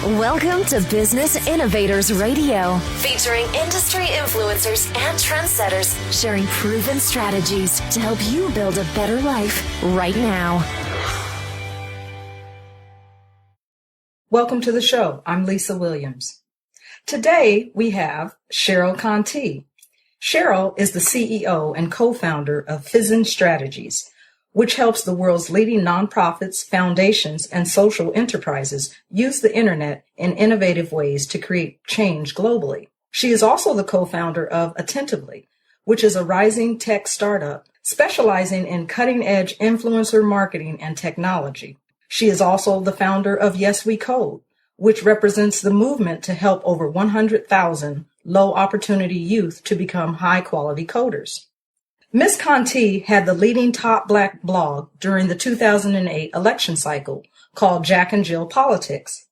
Welcome to Business Innovators Radio, featuring industry influencers and trendsetters sharing proven strategies to help you build a better life right now. Welcome to the show. I'm Lisa Williams. Today we have Cheryl Contee. Cheryl is the CEO and co-founder of Fission Strategies, which helps the world's leading nonprofits, foundations, and social enterprises use the internet in innovative ways to create change globally. She is also the co-founder of Attentively, which is a rising tech startup specializing in cutting-edge influencer marketing and technology. She is also the founder of Yes We Code, which represents the movement to help over 100,000 low-opportunity youth to become high-quality coders. Ms. Contee had the leading top Black blog during the 2008 election cycle called Jack and Jill Politics.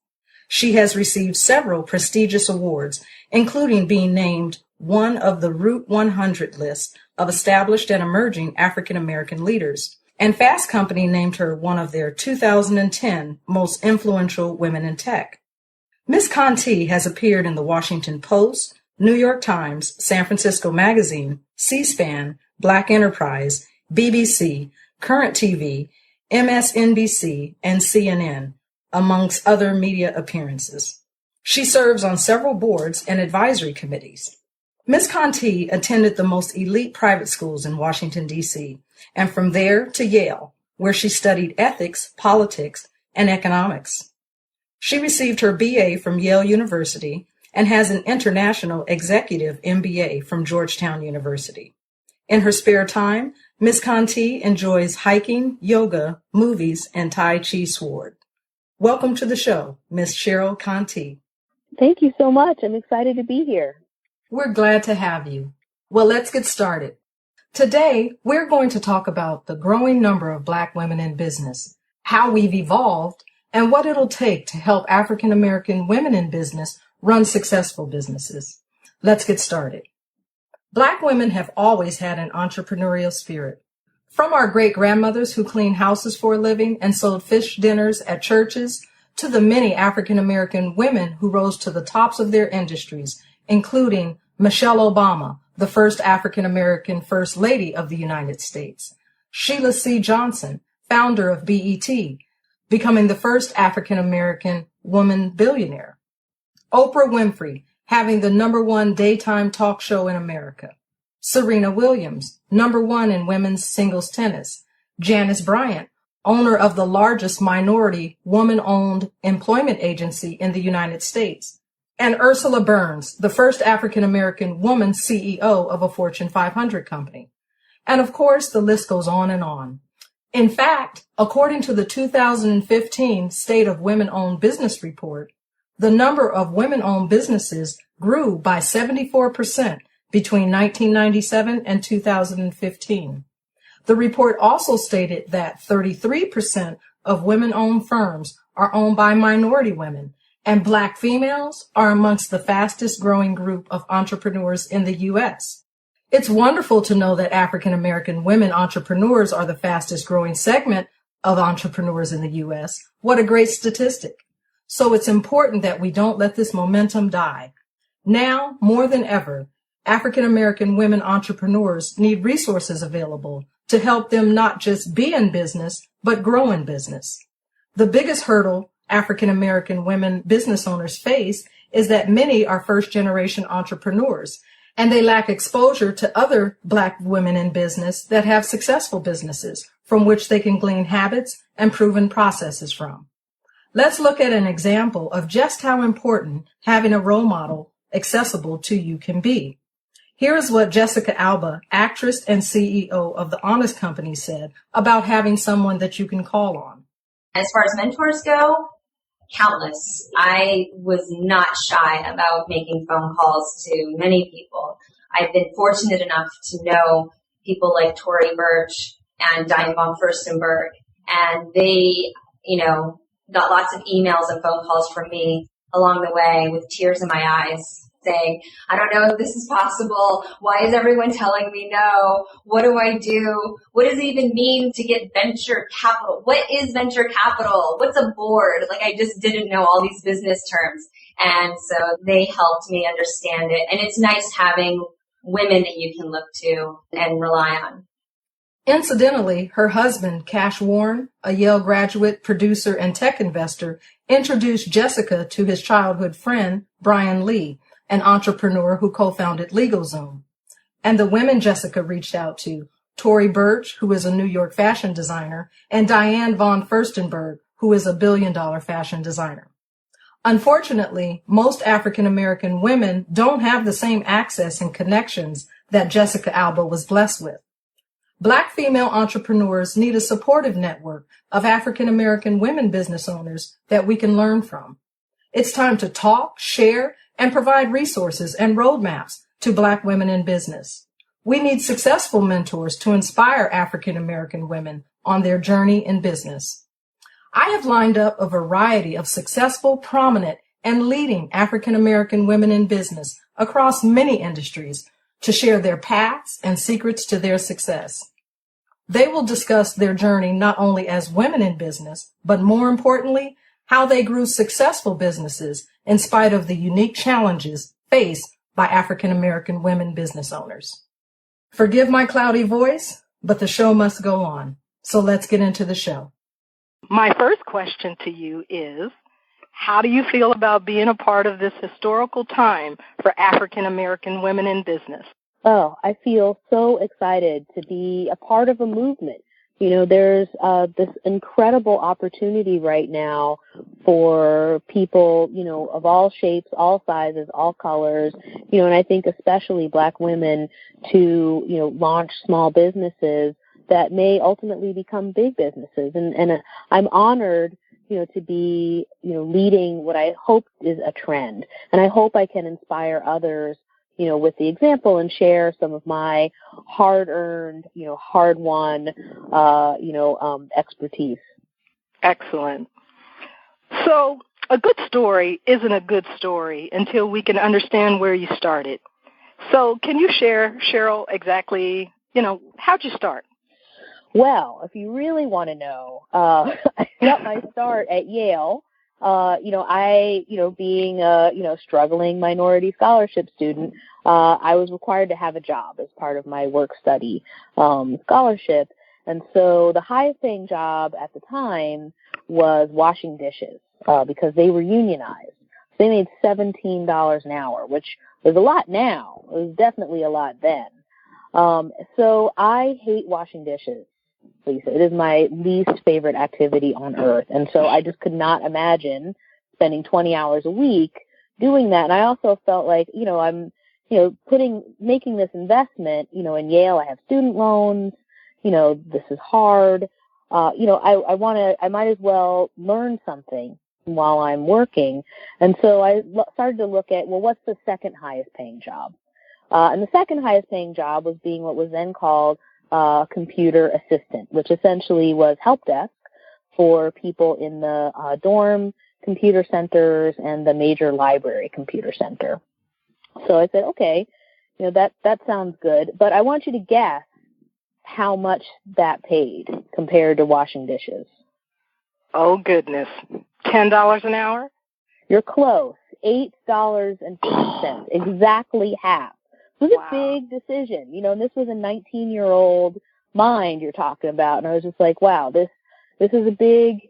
She has received several prestigious awards, including being named one of the Root 100 list of established and emerging African-American leaders, and Fast Company named her one of their 2010 most influential women in tech. Ms. Contee has appeared in the Washington Post, New York Times, San Francisco Magazine, C-SPAN, Black Enterprise, BBC, Current TV, MSNBC, and CNN, amongst other media appearances. She serves on several boards and advisory committees. Ms. Contee attended the most elite private schools in Washington, D.C., and from there to Yale, where she studied ethics, politics, and economics. She received her BA from Yale University and has an international executive MBA from Georgetown University. In her spare time, Ms. Contee enjoys hiking, yoga, movies, and Tai Chi sword. Welcome to the show, Ms. Cheryl Contee. Thank you so much. I'm excited to be here. We're glad to have you. Well, let's get started. Today, we're going to talk about the growing number of Black women in business, how we've evolved, and what it'll take to help African American women in business run successful businesses. Let's get started. Black women have always had an entrepreneurial spirit. From our great-grandmothers who cleaned houses for a living and sold fish dinners at churches, to the many African-American women who rose to the tops of their industries, including Michelle Obama, the first African-American First Lady of the United States, Sheila C. Johnson, founder of BET, becoming the first African-American woman billionaire, Oprah Winfrey, having the #1 daytime talk show in America, Serena Williams, #1 in women's singles tennis, Janice Bryant, owner of the largest minority woman-owned employment agency in the United States, and Ursula Burns, the first African-American woman CEO of a Fortune 500 company. And of course, the list goes on and on. In fact, according to the 2015 State of Women-Owned Business Report, the number of women-owned businesses grew by 74% between 1997 and 2015. The report also stated that 33% of women-owned firms are owned by minority women, and Black females are amongst the fastest growing group of entrepreneurs in the U.S. It's wonderful to know that African American women entrepreneurs are the fastest growing segment of entrepreneurs in the U.S. What a great statistic. So it's important that we don't let this momentum die. Now, more than ever, African American women entrepreneurs need resources available to help them not just be in business, but grow in business. The biggest hurdle African American women business owners face is that many are first-generation entrepreneurs, and they lack exposure to other Black women in business that have successful businesses from which they can glean habits and proven processes from. Let's look at an example of just how important having a role model accessible to you can be. Here is what Jessica Alba, actress and CEO of The Honest Company, said about having someone that you can call on. As far as mentors go, countless. I was not shy about making phone calls to many people. I've been fortunate enough to know people like Tory Burch and Diane von Furstenberg, and they, got lots of emails and phone calls from me along the way with tears in my eyes saying, I don't know if this is possible. Why is everyone telling me no? What do I do? What does it even mean to get venture capital? What is venture capital? What's a board? Like, I just didn't know all these business terms. And so they helped me understand it. And it's nice having women that you can look to and rely on. Incidentally, her husband, Cash Warren, a Yale graduate, producer, and tech investor, introduced Jessica to his childhood friend, Brian Lee, an entrepreneur who co-founded LegalZoom. And the women Jessica reached out to, Tory Burch, who is a New York fashion designer, and Diane von Furstenberg, who is a billion-dollar fashion designer. Unfortunately, most African-American women don't have the same access and connections that Jessica Alba was blessed with. Black female entrepreneurs need a supportive network of African-American women business owners that we can learn from. It's time to talk, share, and provide resources and roadmaps to Black women in business. We need successful mentors to inspire African-American women on their journey in business. I have lined up a variety of successful, prominent, and leading African-American women in business across many industries to share their paths and secrets to their success. They will discuss their journey not only as women in business, but more importantly, how they grew successful businesses in spite of the unique challenges faced by African-American women business owners. Forgive my cloudy voice, but the show must go on. So let's get into the show. My first question to you is, how do you feel about being a part of this historical time for African-American women in business? Oh, I feel so excited to be a part of a movement. You know, there's this incredible opportunity right now for people, you know, of all shapes, all sizes, all colors, you know, and I think especially Black women to, you know, launch small businesses that may ultimately become big businesses. And I'm honored, you know, to be, you know, leading what I hope is a trend. And I hope I can inspire others, you know, with the example and share some of my hard-earned, you know, hard-won, expertise. Excellent. So a good story isn't a good story until we can understand where you started. So can you share, Cheryl, exactly, you know, how'd you start? Well, if you really want to know, I got my start at Yale. Being a, struggling minority scholarship student, I was required to have a job as part of my work-study scholarship. And so the highest paying job at the time was washing dishes because they were unionized. So they made $17 an hour, which was a lot now. It was definitely a lot then. So I hate washing dishes, Lisa. It is my least favorite activity on earth. And so I just could not imagine spending 20 hours a week doing that. And I also felt like, I'm, making this investment, in Yale. I have student loans, this is hard. I might as well learn something while I'm working. And so I started to look at, well, what's the second highest paying job? And the second highest paying job was being what was then called computer assistant, which essentially was help desk for people in the dorm computer centers and the major library computer center. So I said, okay, that sounds good, but I want you to guess how much that paid compared to washing dishes. Oh, goodness. $10 an hour? You're close. $8.50, exactly half. It was a big decision, and this was a 19-year-old mind you're talking about. And I was just like, wow, this is a big,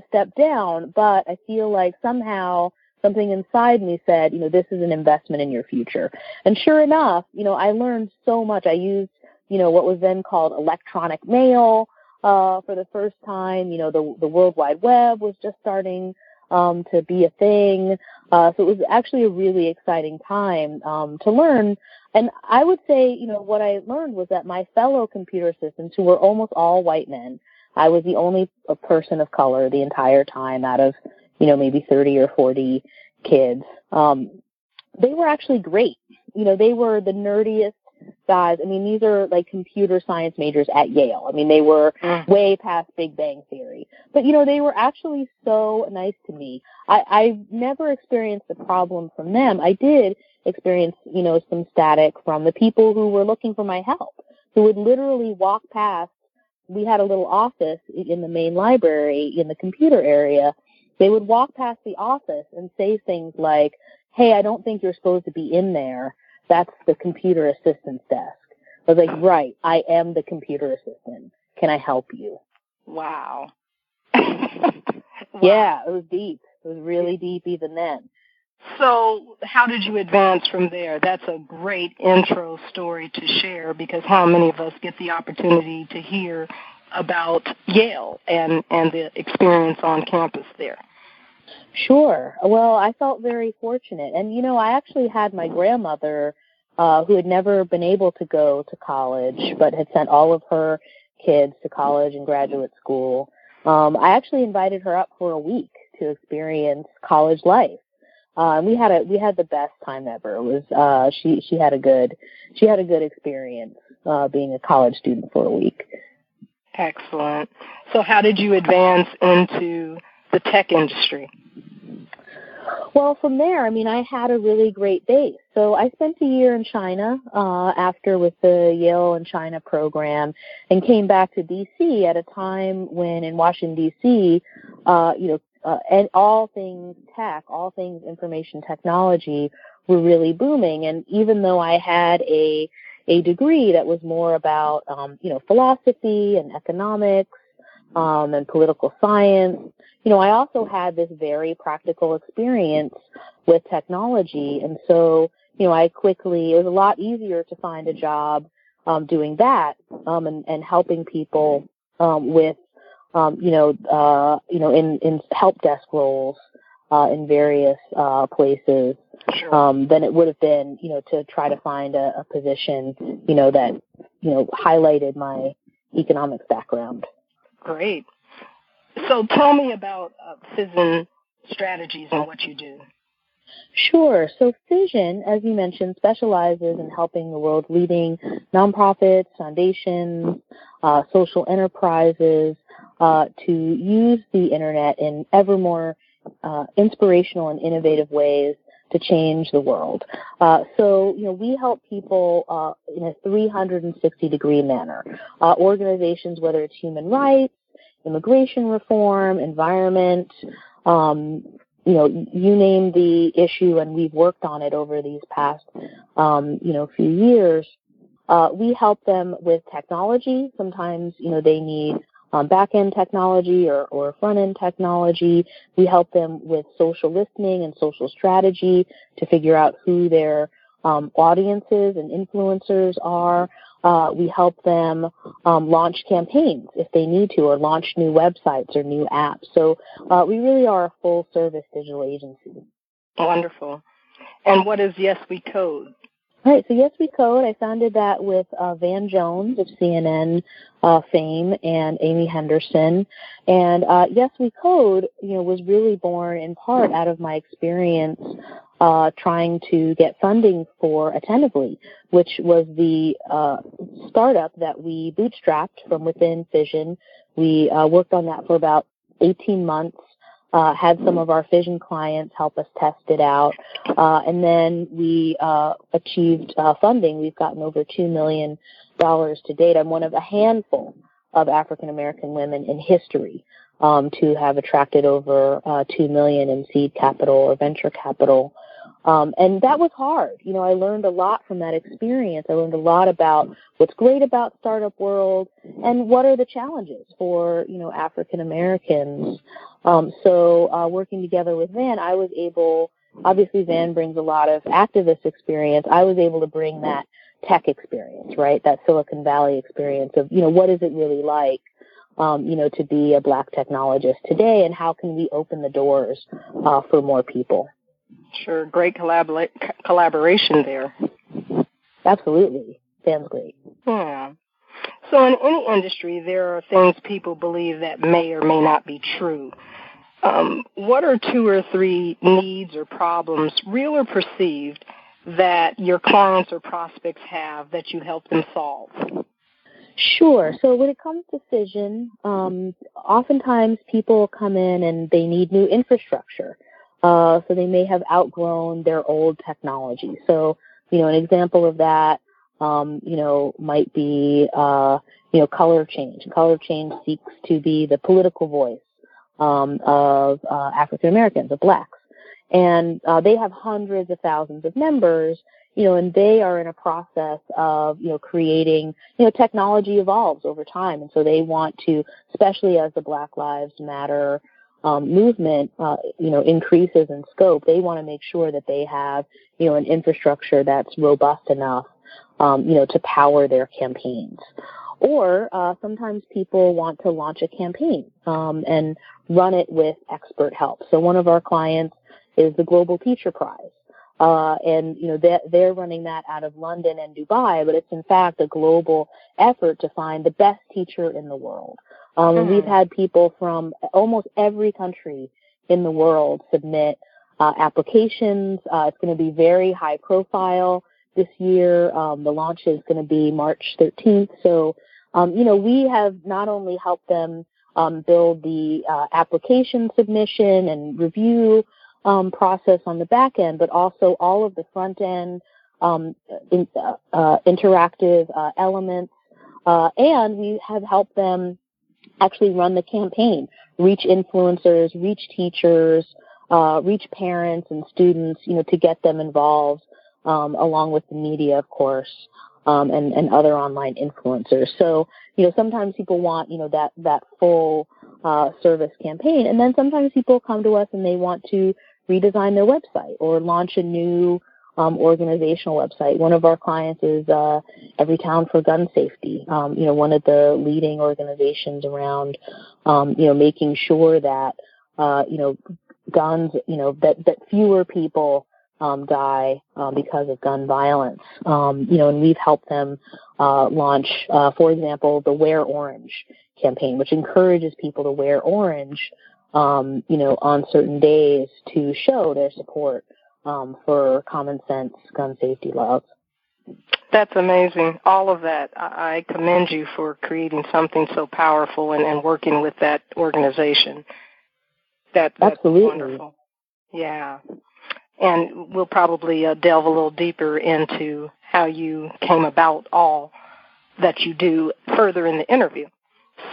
step down. But I feel like somehow something inside me said, this is an investment in your future. And sure enough, I learned so much. I used, what was then called electronic mail for the first time. The World Wide Web was just starting to be a thing. So it was actually a really exciting time to learn. And I would say, what I learned was that my fellow computer assistants, who were almost all white men, I was the only person of color the entire time out of, maybe 30 or 40 kids. They were actually great. They were the nerdiest guys. I mean, these are like computer science majors at Yale. I mean, they were way past Big Bang Theory. But, they were actually so nice to me. I never experienced the problem from them. I did, experience, some static from the people who were looking for my help, who would literally walk past. We had a little office in the main library in the computer area. They would walk past the office and say things like, "Hey, I don't think you're supposed to be in there. That's the computer assistant's desk." I was like, "Right, I am the computer assistant. Can I help you?" Wow. Yeah, it was deep. It was really deep even then. So how did you advance from there? That's a great intro story to share, because how many of us get the opportunity to hear about Yale and the experience on campus there? Sure. Well, I felt very fortunate. And, I actually had my grandmother who had never been able to go to college but had sent all of her kids to college and graduate school. I actually invited her up for a week to experience college life. And we had the best time ever. It was she had a good experience being a college student for a week. Excellent. So how did you advance into the tech industry? Well, from there, I had a really great base. So I spent a year in China after with the Yale and China program, and came back to D.C. at a time when in Washington, D.C., and all things tech, all things information technology were really booming. And even though I had a degree that was more about, philosophy and economics and political science, I also had this very practical experience with technology. And so, it was a lot easier to find a job doing that and helping people with, in help desk roles in various places. Sure. Than it would have been, to try to find a position, that, highlighted my economics background. Great. So tell me about Fission Strategies and what you do. Sure. So Fission, as you mentioned, specializes in helping the world's leading nonprofits, foundations, social enterprises to use the Internet in ever more inspirational and innovative ways to change the world. So we help people in a 360-degree manner. Organizations, whether it's human rights, immigration reform, environment, you name the issue, and we've worked on it over these past, few years. We help them with technology. Sometimes, they need back-end technology or front-end technology. We help them with social listening and social strategy to figure out who their audiences and influencers are. We help them launch campaigns if they need to, or launch new websites or new apps. So we really are a full-service digital agency. Wonderful. And what is Yes We Code? All right, so Yes We Code, I founded that with Van Jones of CNN fame and Amy Henderson. And Yes We Code, was really born in part out of my experience trying to get funding for Attentively, which was the startup that we bootstrapped from within Fission. We worked on that for about 18 months. Had some of our Fission clients help us test it out, and then we achieved funding. We've gotten over $2 million to date. I'm one of a handful of African-American women in history to have attracted over $2 million in seed capital or venture capital. And that was hard. I learned a lot from that experience. I learned a lot about what's great about startup world and what are the challenges for, African Americans. So working together with Van, I was able, obviously Van brings a lot of activist experience. I was able to bring that tech experience, right? That Silicon Valley experience of, what is it really like, to be a Black technologist today, and how can we open the doors for more people? Sure, great collaboration there. Absolutely. Sounds great. Yeah. So in any industry, there are things people believe that may or may not be true. What are 2 or 3 needs or problems, real or perceived, that your clients or prospects have that you help them solve? Sure. So when it comes to Fission, oftentimes people come in and they need new infrastructure. So they may have outgrown their old technology. So, an example of that, might be, color change. Color change seeks to be the political voice of African-Americans, of blacks. And they have hundreds of thousands of members, and they are in a process of, creating, technology evolves over time. And so they want to, especially as the Black Lives Matter movement, increases in scope, they want to make sure that they have, an infrastructure that's robust enough, to power their campaigns. Or sometimes people want to launch a campaign and run it with expert help. So one of our clients is the Global Teacher Prize. And they're running that out of London and Dubai, but it's in fact a global effort to find the best teacher in the world. And we've had people from almost every country in the world submit applications. It's going to be very high profile this year. The launch is going to be March 13th. So, we have not only helped them build the application submission and review process on the back end, but also all of the front end interactive elements. And we have helped them actually run the campaign, reach influencers, reach teachers, reach parents and students, to get them involved, along with the media, of course, and other online influencers. So, sometimes people want, that full service campaign. And then sometimes people come to us and they want to redesign their website or launch a new organizational website. One of our clients is Every Town for Gun Safety, one of the leading organizations around, making sure that, guns, that fewer people die because of gun violence. And we've helped them launch, for example, the Wear Orange campaign, which encourages people to wear orange, on certain days to show their support for common sense gun safety laws. That's amazing. All of that. I commend you for creating something so powerful and working with that organization. That's Absolutely wonderful. Yeah. And we'll probably delve a little deeper into how you came about all that you do further in the interview.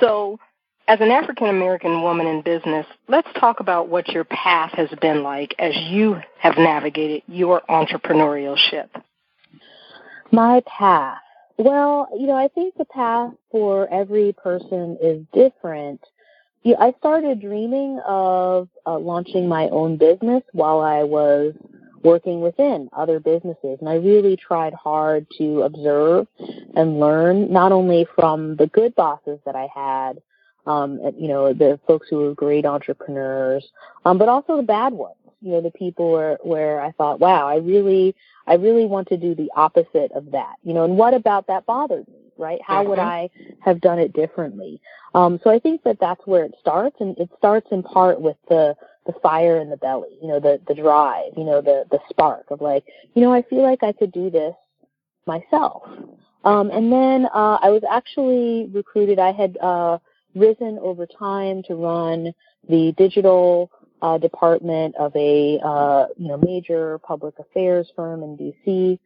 So, as an African-American woman in business, let's talk about what your path has been like as you have navigated your entrepreneurial ship. My path. Well, I think the path for every person is different. I started dreaming of launching my own business while I was working within other businesses. And I really tried hard to observe and learn, not only from the good bosses that I had, the folks who were great entrepreneurs, but also the bad ones, the people where I thought, wow, I really want to do the opposite of that, and what about that bothered me, right? How would I have done it differently? So I think that's where it starts, and it starts in part with the fire in the belly, the drive, the spark of like, I feel like I could do this myself. And then I was actually recruited. I had risen over time to run the digital department of a major public affairs firm in D.C.,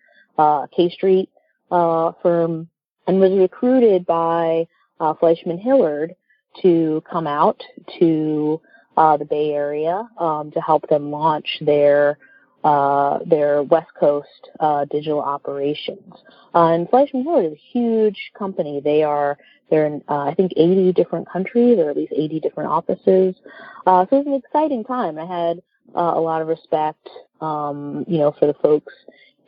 K Street firm, and was recruited by Fleischman Hillard to come out to the Bay Area to help them launch their West Coast digital operations. And Fleischman Hillard is a huge company. They're in, I think, 80 different countries, or at least 80 different offices. So it was an exciting time. I had a lot of respect, for the folks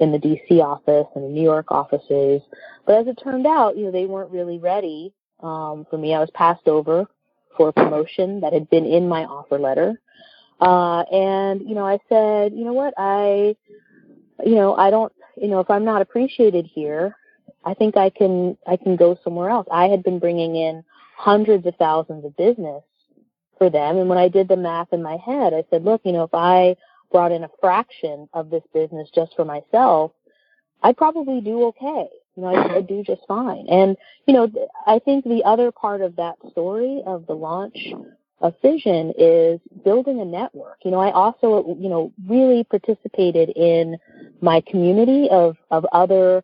in the D.C. office and the New York offices. But as it turned out, they weren't really ready for me. I was passed over for a promotion that had been in my offer letter. And I said, I don't, if I'm not appreciated here, I think I can go somewhere else. I had been bringing in hundreds of thousands of business for them. And when I did the math in my head, I said, look, if I brought in a fraction of this business just for myself, I'd probably do okay. I'd do just fine. And, I think the other part of that story of the launch of Fission is building a network. I also, really participated in my community of other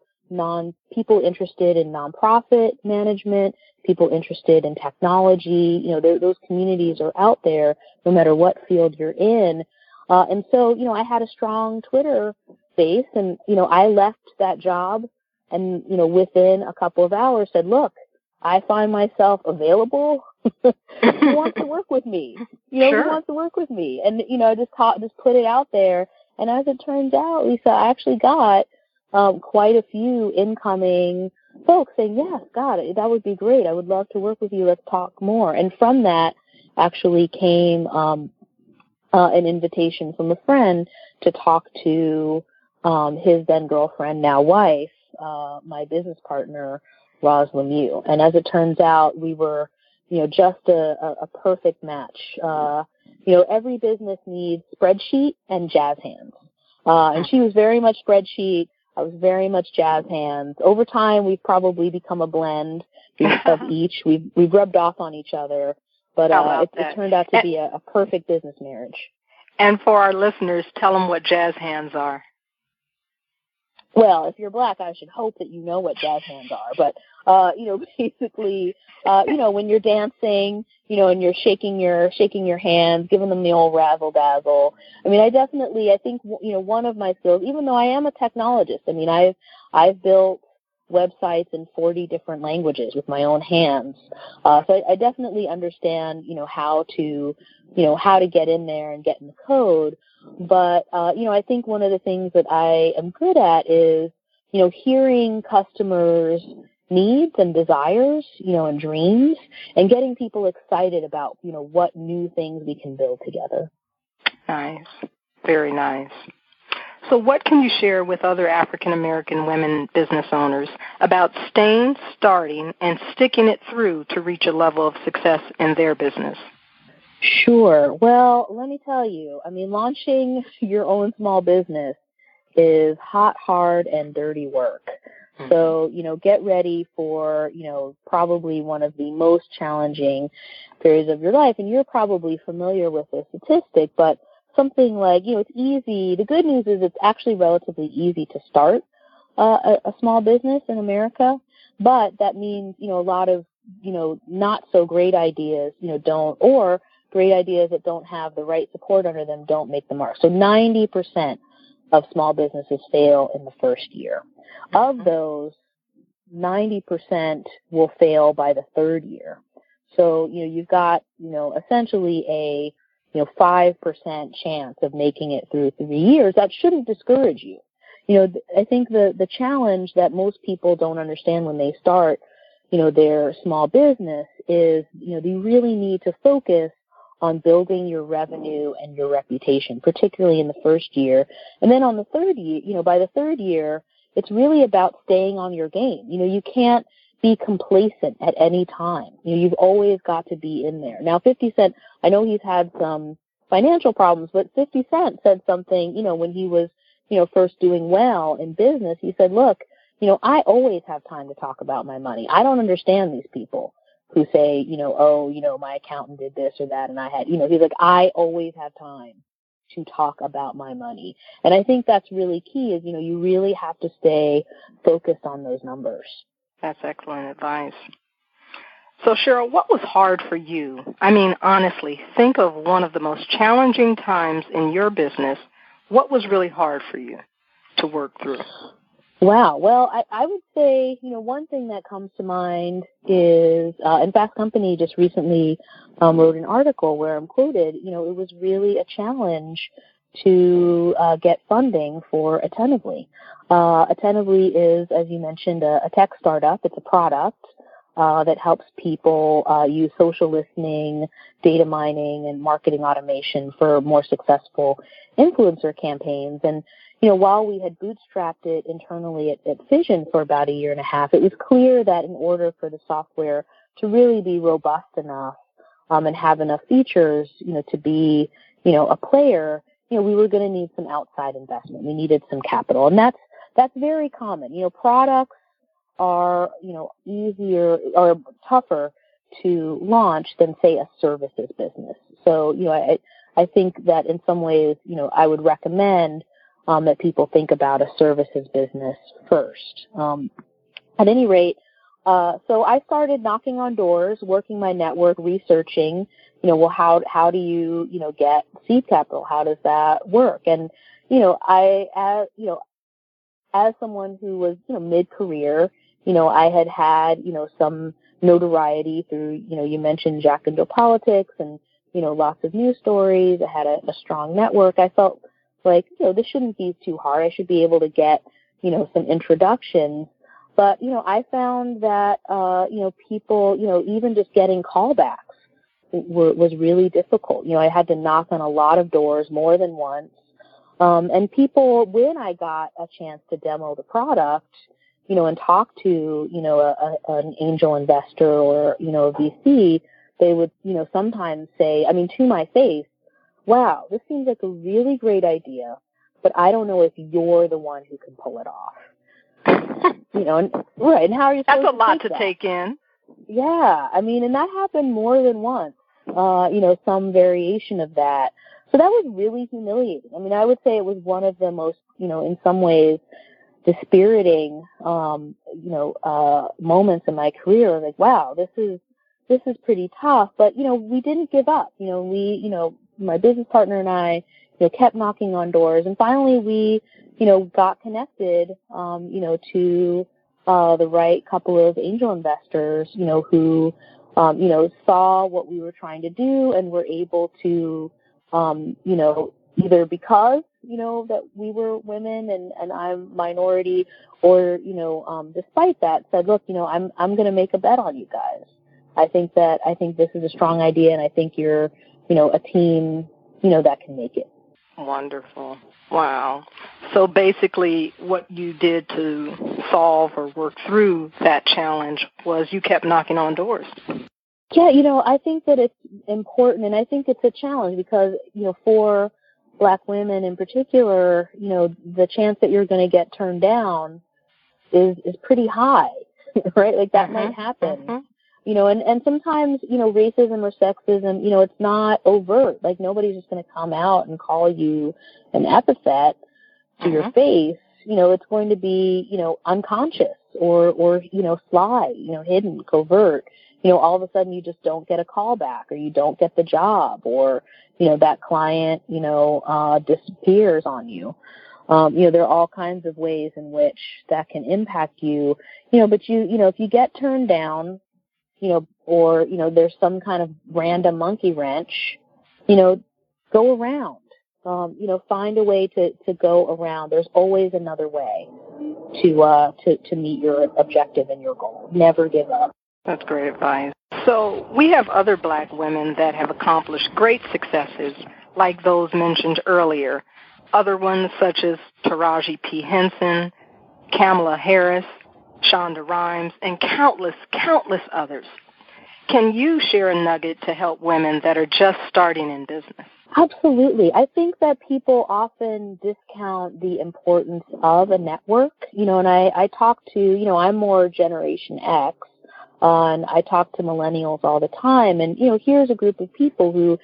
people interested in nonprofit management, people interested in technology. Those communities are out there no matter what field you're in. And so, I had a strong Twitter base, and, I left that job and, within a couple of hours said, look, I find myself available. Who wants to work with me? Sure. Who wants to work with me? And, just put it out there. And as it turns out, Lisa, I actually got quite a few incoming folks saying, yes, God, that would be great. I would love to work with you. Let's talk more. And from that actually came an invitation from a friend to talk to his then girlfriend, now wife, my business partner, Roz Lemieux. And as it turns out, we were, just a perfect match. Every business needs spreadsheet and jazz hands. And she was very much spreadsheet. I was very much jazz hands. Over time, we've probably become a blend of each. We've rubbed off on each other, but it turned out to be a perfect business marriage. And for our listeners, tell them what jazz hands are. Well, if you're black, I should hope that you know what jazz hands are. But, basically, when you're dancing, and you're shaking your hands, giving them the old razzle dazzle. I mean, I think, one of my skills, even though I am a technologist, I mean, I've built websites in 40 different languages with my own hands. So I definitely understand, how to get in there and get in the code. But, I think one of the things that I am good at is, hearing customers' needs and desires, and dreams, and getting people excited about, what new things we can build together. Nice. Very nice. So what can you share with other African-American women business owners about staying, starting, and sticking it through to reach a level of success in their business? Sure. Well, let me tell you, I mean, launching your own small business is hot, hard, and dirty work. Mm-hmm. So, get ready for, probably one of the most challenging periods of your life. And you're probably familiar with this statistic, but something like, it's easy. The good news is it's actually relatively easy to start a small business in America, but that means, a lot of, not so great ideas, don't, or great ideas that don't have the right support under them don't make the mark. So 90% of small businesses fail in the first year. Of those, 90% will fail by the third year. So, you've got, essentially a 5% chance of making it through 3 years. That shouldn't discourage you. I think the challenge that most people don't understand when they start, their small business is, you really need to focus on building your revenue and your reputation, particularly in the first year. And then on the third year, by the third year, it's really about staying on your game. You can't be complacent at any time. You've always got to be in there. Now, 50 Cent, I know he's had some financial problems, but 50 Cent said something, when he was, first doing well in business. He said, look, I always have time to talk about my money. I don't understand these people who say, my accountant did this or that, and I had, he's like, I always have time to talk about my money. And I think that's really key is, you really have to stay focused on those numbers. That's excellent advice. So, Cheryl, what was hard for you? I mean, honestly, think of one of the most challenging times in your business. What was really hard for you to work through? Wow. Well, I would say, one thing that comes to mind is, in Fast Company just recently wrote an article where I'm quoted, it was really a challenge to get funding for Attentively. Attentively is, as you mentioned, a tech startup. It's a product that helps people use social listening, data mining, and marketing automation for more successful influencer campaigns. And while we had bootstrapped it internally at Fission for about 1.5 years, it was clear that in order for the software to really be robust enough and have enough features, to be, a player, we were going to need some outside investment. We needed some capital, and that's very common. Products are, easier or tougher to launch than, say, a services business. So, I think that in some ways, I would recommend that people think about a services business first. At any rate, so I started knocking on doors, working my network, researching, how do you, get seed capital? How does that work? And, as someone who was, mid-career, I had, some notoriety through, you mentioned Jack and Jill Politics and, lots of news stories. I had a strong network. I felt like, this shouldn't be too hard. I should be able to get, some introductions. But, I found that, people, even just getting callbacks was really difficult. I had to knock on a lot of doors more than once. And people, when I got a chance to demo the product, and talk to, an angel investor or, a VC, they would, sometimes say, to my face, wow, this seems like a really great idea, but I don't know if you're the one who can pull it off. And, right, and how are you supposed to take that? That's a lot to take in. Yeah, and that happened more than once, some variation of that. So that was really humiliating. I would say it was one of the most, in some ways, dispiriting, moments in my career. Like, wow, this is pretty tough. But, we didn't give up. My business partner and I, kept knocking on doors. And finally we, got connected, to the right couple of angel investors, who, saw what we were trying to do and were able to, either because, that we were women and I'm minority, or, despite that, said, look, I'm going to make a bet on you guys. I think this is a strong idea, and I think you're, a team, that can make it. Wonderful. Wow. So basically what you did to solve or work through that challenge was you kept knocking on doors. Yeah, I think that it's important, and I think it's a challenge because, for Black women in particular, the chance that you're going to get turned down is pretty high, right? Like that might happen. And sometimes, racism or sexism, it's not overt. Like nobody's just going to come out and call you an epithet to your face. It's going to be, unconscious or sly, hidden, covert. All of a sudden you just don't get a call back, or you don't get the job, or, that client, disappears on you. There are all kinds of ways in which that can impact you, but if you get turned down, or, there's some kind of random monkey wrench, go around, find a way to go around. There's always another way to meet your objective and your goal. Never give up. That's great advice. So we have other Black women that have accomplished great successes, like those mentioned earlier. Other ones such as Taraji P. Henson, Kamala Harris, Shonda Rhimes, and countless others. Can you share a nugget to help women that are just starting in business? Absolutely. I think that people often discount the importance of a network, and I talk to, I'm more Generation X, and I talk to millennials all the time, and, here's a group of people who,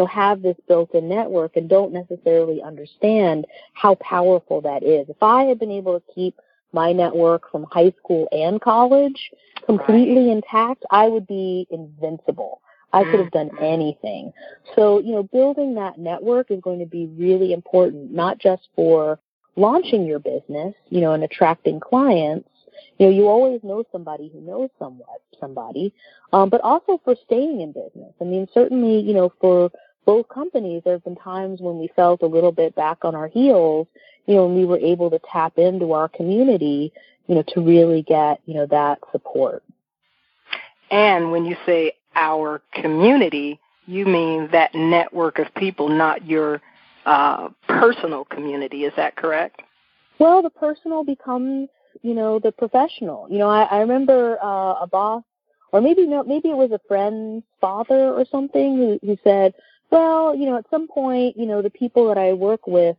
have this built-in network and don't necessarily understand how powerful that is. If I had been able to keep my network from high school and college completely intact, I would be invincible. I could have done anything. So, building that network is going to be really important, not just for launching your business, and attracting clients. You always know somebody who knows somebody, but also for staying in business. Certainly, for both companies, there have been times when we felt a little bit back on our heels, and we were able to tap into our community, to really get, that support. And when you say our community, you mean that network of people, not your personal community. Is that correct? Well, the personal becomes, the professional. I remember a boss, or maybe it was a friend's father or something who said, well, at some point, the people that I work with,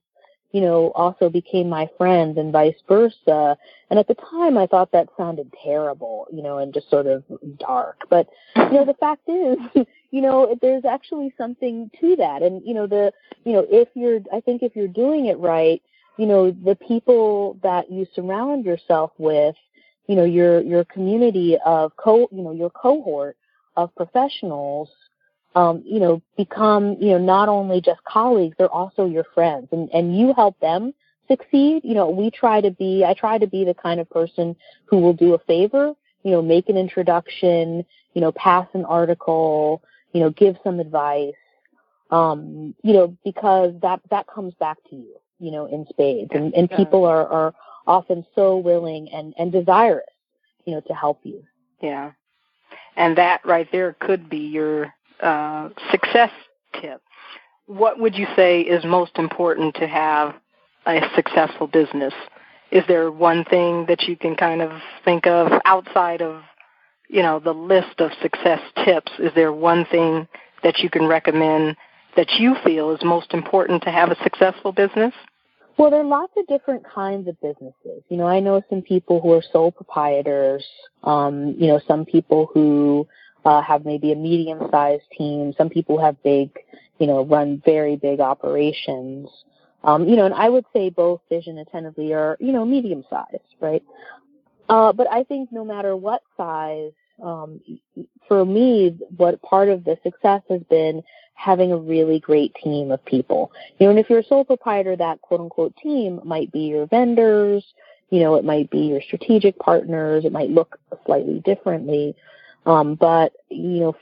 also became my friends and vice versa. And at the time, I thought that sounded terrible, and just sort of dark. But, the fact is, there's actually something to that. And, if you're doing it right, the people that you surround yourself with, your community of your cohort of professionals, become, not only just colleagues, they're also your friends, and you help them succeed. I try to be the kind of person who will do a favor, make an introduction, pass an article, give some advice, because that comes back to you, in spades, and people are often so willing and desirous, to help you. Yeah. And that right there could be your success tip. What would you say is most important to have a successful business? Is there one thing that you can kind of think of outside of, the list of success tips? Is there one thing that you can recommend that you feel is most important to have a successful business? Well, there are lots of different kinds of businesses. I know some people who are sole proprietors, some people who have maybe a medium-sized team. Some people have big, run very big operations. And I would say both Fission and Attentively are, medium-sized, right? But I think no matter what size, for me, what part of the success has been having a really great team of people. And if you're a sole proprietor, that quote-unquote team might be your vendors, it might be your strategic partners, it might look slightly differently. But,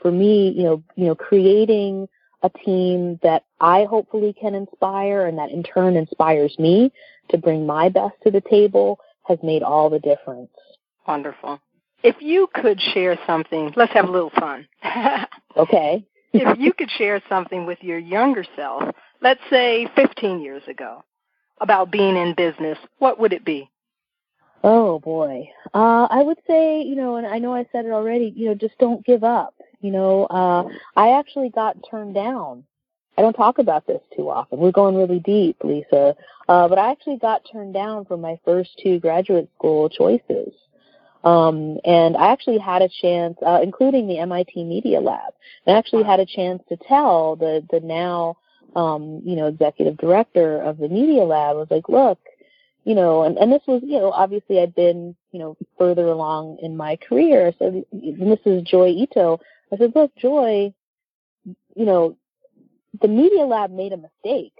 for me, creating a team that I hopefully can inspire and that in turn inspires me to bring my best to the table has made all the difference. Wonderful. If you could share something, let's have a little fun. Okay. If you could share something with your younger self, let's say 15 years ago, about being in business, what would it be? Oh, boy. I would say, and I know I said it already, just don't give up. I actually got turned down. I don't talk about this too often. We're going really deep, Lisa. But I actually got turned down from my first 2 graduate school choices. And I actually had a chance, including the MIT Media Lab, I actually had a chance to tell the now, executive director of the Media Lab, I was like, look, and this was, obviously I'd been, further along in my career. So this is Joy Ito. I said, look, Joy, the Media Lab made a mistake.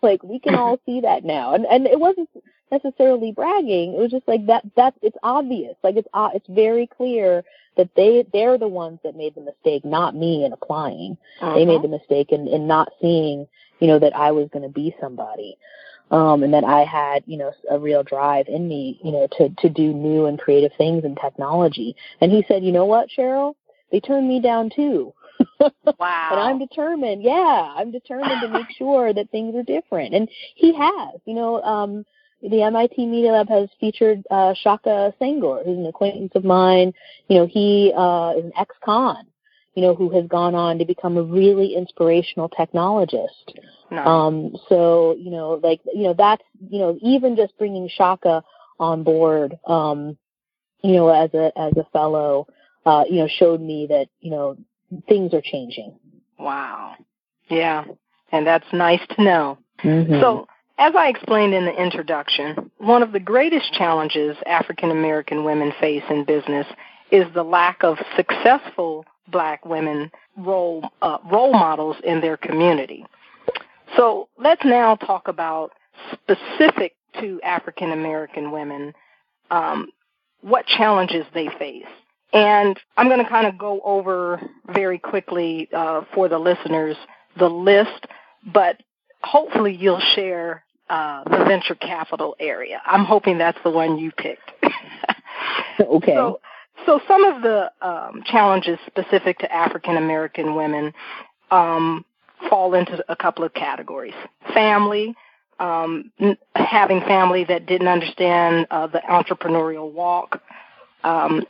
Like, we can all see that now. And it wasn't necessarily bragging. It was just like that it's obvious. Like, it's very clear that they're the ones that made the mistake, not me in applying. They made the mistake in not seeing, that I was going to be somebody. And that I had, a real drive in me, to do new and creative things in technology. And he said, you know what, Cheryl? They turned me down too. Wow. And I'm determined to make sure that things are different. And he has, the MIT Media Lab has featured Shaka Senghor, who's an acquaintance of mine. He is an ex-con, who has gone on to become a really inspirational technologist. Nice. So, that's, even just bringing Shaka on board, as a fellow, showed me that, things are changing. Wow. Yeah. And that's nice to know. Mm-hmm. So, as I explained in the introduction, one of the greatest challenges African-American women face in business is the lack of successful Black women role models in their community. So let's now talk about specific to African-American women, what challenges they face. And I'm going to kind of go over very quickly for the listeners the list, but hopefully you'll share the venture capital area. I'm hoping that's the one you picked. Okay. So some of the challenges specific to African-American women fall into a couple of categories. Family, having family that didn't understand the entrepreneurial walk.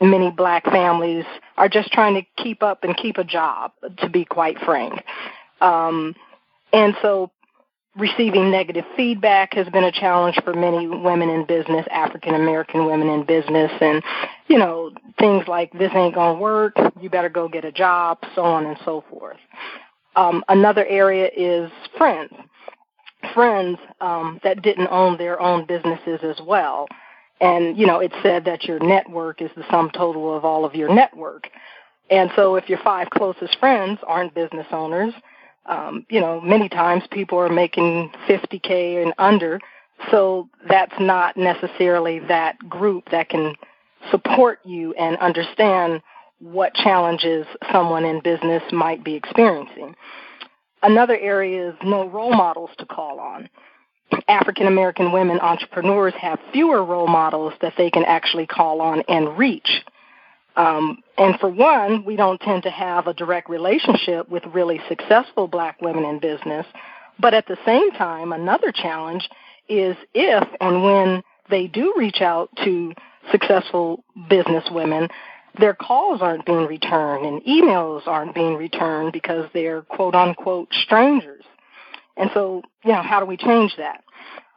Many Black families are just trying to keep up and keep a job, to be quite frank. And so Receiving negative feedback has been a challenge for many women in business, African-American women in business, and, things like, this ain't going to work, you better go get a job, so on and so forth. Another area is friends that didn't own their own businesses as well. And, it's said that your network is the sum total of all of your network. And so if your 5 closest friends aren't business owners, many times people are making $50K and under, so that's not necessarily that group that can support you and understand what challenges someone in business might be experiencing. Another area is no role models to call on. African-American women entrepreneurs have fewer role models that they can actually call on and reach. And for one, we don't tend to have a direct relationship with really successful black women in business. But at the same time, another challenge is if and when they do reach out to successful business women, their calls aren't being returned and emails aren't being returned because they're quote-unquote strangers. And so, how do we change that?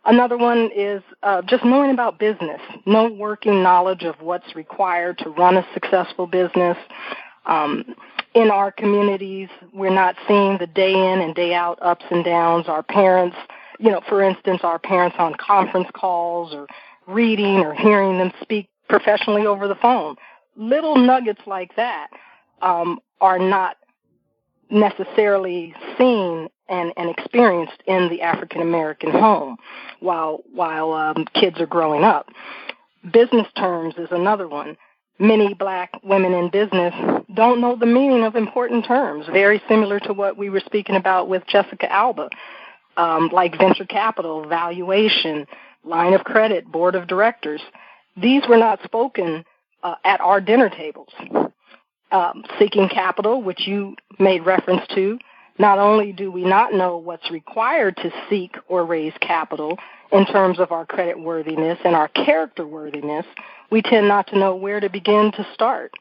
Another one is just knowing about business, no working knowledge of what's required to run a successful business. In our communities, we're not seeing the day in and day out ups and downs. Our parents, for instance, our parents on conference calls or reading or hearing them speak professionally over the phone. Little nuggets like that are not necessarily seen and experienced in the African-American home while kids are growing up. Business terms is another one. Many black women in business don't know the meaning of important terms, very similar to what we were speaking about with Jessica Alba, like venture capital, valuation, line of credit, board of directors. These were not spoken at our dinner tables. Seeking capital, which you made reference to, not only do we not know what's required to seek or raise capital in terms of our credit worthiness and our character worthiness, we tend not to know where to begin to start.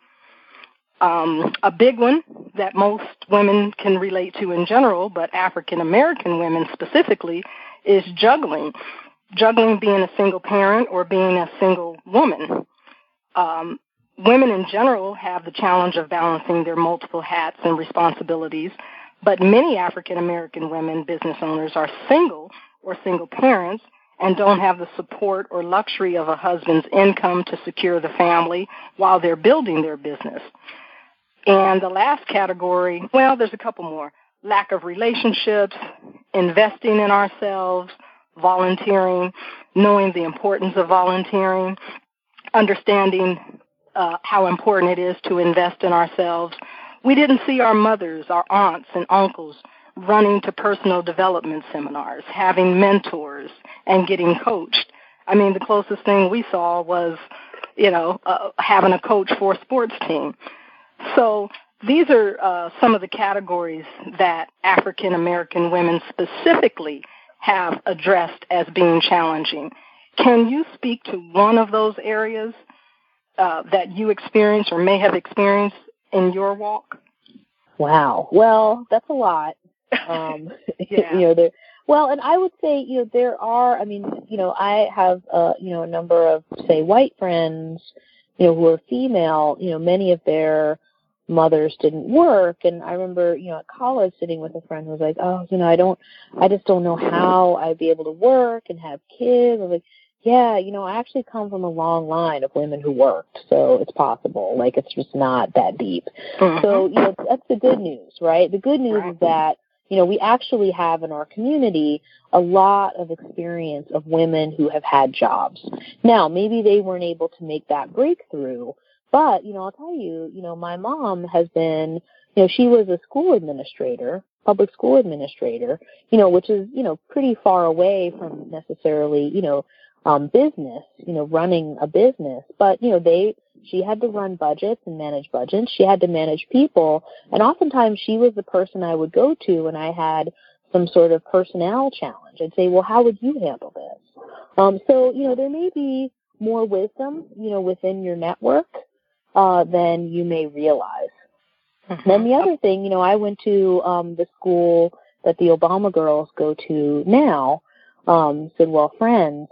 A big one that most women can relate to in general, but African-American women specifically, is juggling. Juggling being a single parent or being a single woman. Women in general have the challenge of balancing their multiple hats and responsibilities, but many African-American women business owners are single or single parents and don't have the support or luxury of a husband's income to secure the family while they're building their business. And the last category, well, there's a couple more. Lack of relationships, investing in ourselves, volunteering, knowing the importance of volunteering, understanding how important it is to invest in ourselves. We didn't see our mothers, our aunts and uncles running to personal development seminars, having mentors, and getting coached. I mean, the closest thing we saw was, having a coach for a sports team. So these are some of the categories that African-American women specifically have addressed as being challenging. Can you speak to one of those areas that you experienced or may have experienced in your walk? Wow. Well, that's a lot. Yeah. And I would say, there are, I have, a number of, say, white friends, who are female, many of their mothers didn't work. And I remember, at college sitting with a friend who was like, I just don't know how I'd be able to work and have kids. I was like, yeah, I actually come from a long line of women who worked, so it's possible. Like, it's just not that deep. Mm-hmm. So, that's the good news, right? The good news is that, we actually have in our community a lot of experience of women who have had jobs. Now, maybe they weren't able to make that breakthrough, but, I'll tell you, my mom has been, she was a school administrator, public school administrator, which is, pretty far away from necessarily, business, running a business. But, she had to run budgets and manage budgets. She had to manage people. And oftentimes she was the person I would go to when I had some sort of personnel challenge. I'd say, well, how would you handle this? So, there may be more wisdom, within your network than you may realize. Mm-hmm. Then the other thing, I went to the school that the Obama girls go to now, Sidwell Friends,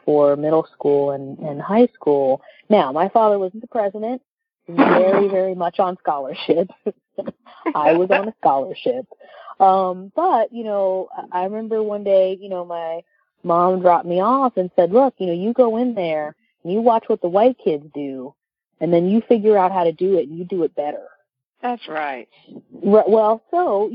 for middle school and high school. Now, my father wasn't the president, very, very much on scholarship. I was on a scholarship. But, I remember one day, my mom dropped me off and said, look, you go in there and you watch what the white kids do, and then you figure out how to do it and you do it better. That's right. Well, so,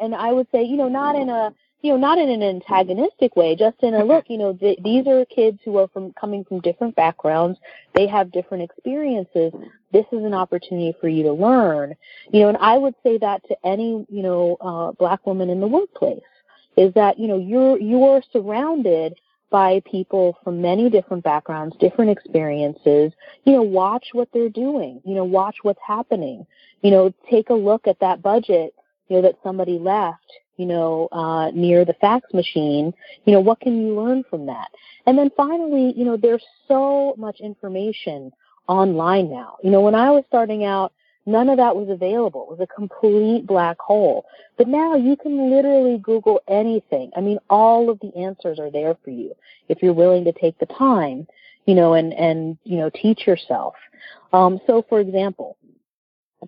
and I would say, not in an antagonistic way, just in a look, these are kids who are coming from different backgrounds. They have different experiences. This is an opportunity for you to learn, and I would say that to any, Black woman in the workplace, is that, you're surrounded by people from many different backgrounds, different experiences. Watch what they're doing, watch what's happening, take a look at that budget, that somebody left, near the fax machine. What can you learn from that? And then finally, there's so much information online now. When I was starting out, none of that was available. It was a complete black hole. But now you can literally Google anything. I mean, all of the answers are there for you if you're willing to take the time, and teach yourself. So, for example,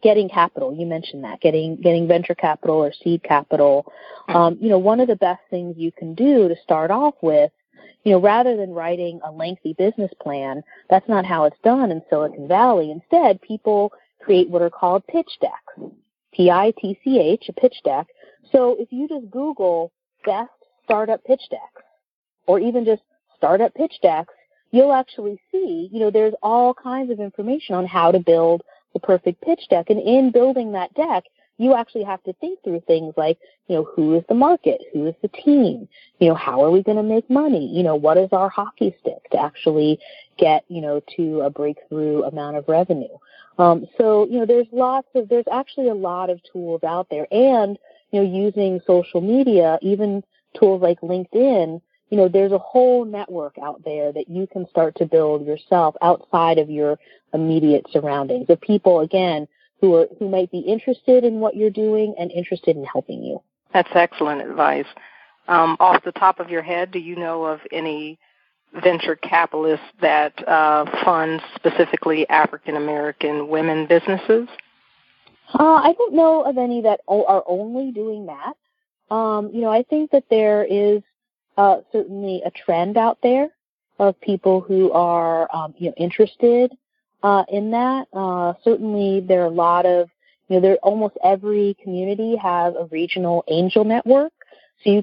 getting capital, you mentioned that, getting venture capital or seed capital. One of the best things you can do to start off with, rather than writing a lengthy business plan, that's not how it's done in Silicon Valley. Instead, people create what are called pitch decks, PITCH, a pitch deck. So if you just Google best startup pitch decks, or even just startup pitch decks, you'll actually see, there's all kinds of information on how to build the perfect pitch deck. And in building that deck, you actually have to think through things like, who is the market? Who is the team? How are we going to make money? What is our hockey stick to actually get, to a breakthrough amount of revenue? So, there's actually a lot of tools out there, and, using social media, even tools like LinkedIn, there's a whole network out there that you can start to build yourself outside of your immediate surroundings, of people, again, who might be interested in what you're doing and interested in helping you. That's excellent advice. Off the top of your head, do you know of any venture capitalists that fund specifically African-American women businesses? I don't know of any that are only doing that. I think that there is certainly a trend out there of people who are, interested in that. Certainly there are a lot of, almost every community has a regional angel network. So you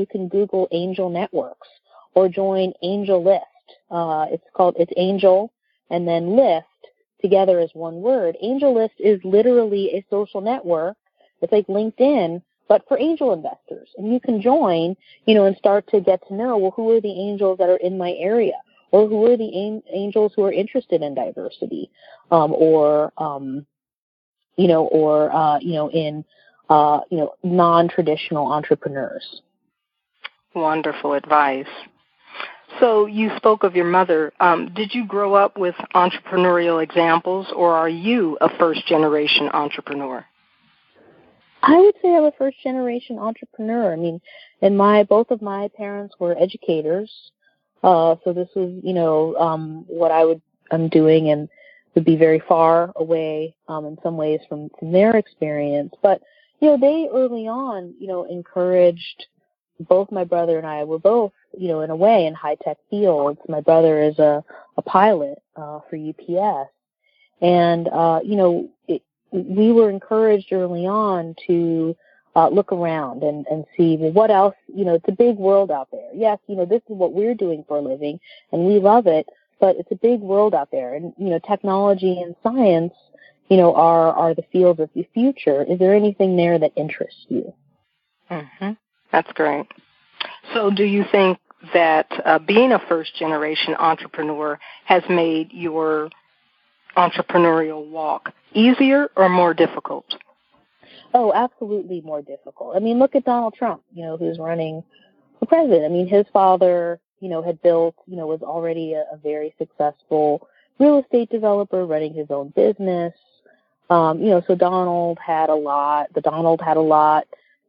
can Google angel networks or join Angel List. It's Angel and then List together as one word. Angel List is literally a social network. It's like LinkedIn, but for angel investors. And you can join, and start to get to know, well, who are the angels that are in my area? Or who are the angels who are interested in diversity? Non-traditional entrepreneurs. Wonderful advice. So you spoke of your mother. Did you grow up with entrepreneurial examples, or are you a first-generation entrepreneur? I would say I'm a first-generation entrepreneur. I mean, both of my parents were educators, so this was, what I'm doing, and would be very far away in some ways from their experience. But they early on, encouraged. Both my brother and I were both, in a way, in high-tech fields. My brother is a pilot for UPS. And, we were encouraged early on to look around and see, well, what else, it's a big world out there. Yes, this is what we're doing for a living, and we love it, but it's a big world out there. And, technology and science, are the fields of the future. Is there anything there that interests you? Mm-hmm. That's great. So do you think that being a first-generation entrepreneur has made your entrepreneurial walk easier or more difficult? Oh, absolutely more difficult. I mean, look at Donald Trump, who's running for president. I mean, his father, had built, was already a very successful real estate developer running his own business. So Donald had a lot.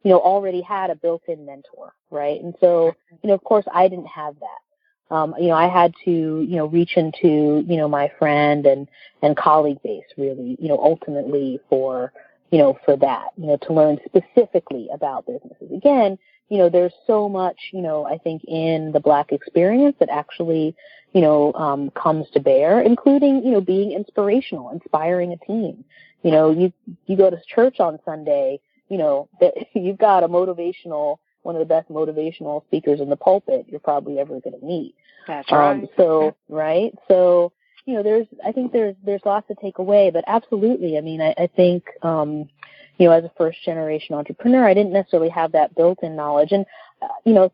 already had a built-in mentor, right? And so, of course, I didn't have that. I had to, reach into, my friend and colleague base really, ultimately for that, to learn specifically about businesses. Again, there's so much, I think in the Black experience that actually, comes to bear, including, being inspirational, inspiring a team. You go to church on Sunday, that you've got one of the best motivational speakers in the pulpit you're probably ever going to meet. That's right. Right. So, I think there's lots to take away, but absolutely. I mean, I think, as a first generation entrepreneur, I didn't necessarily have that built-in knowledge. And,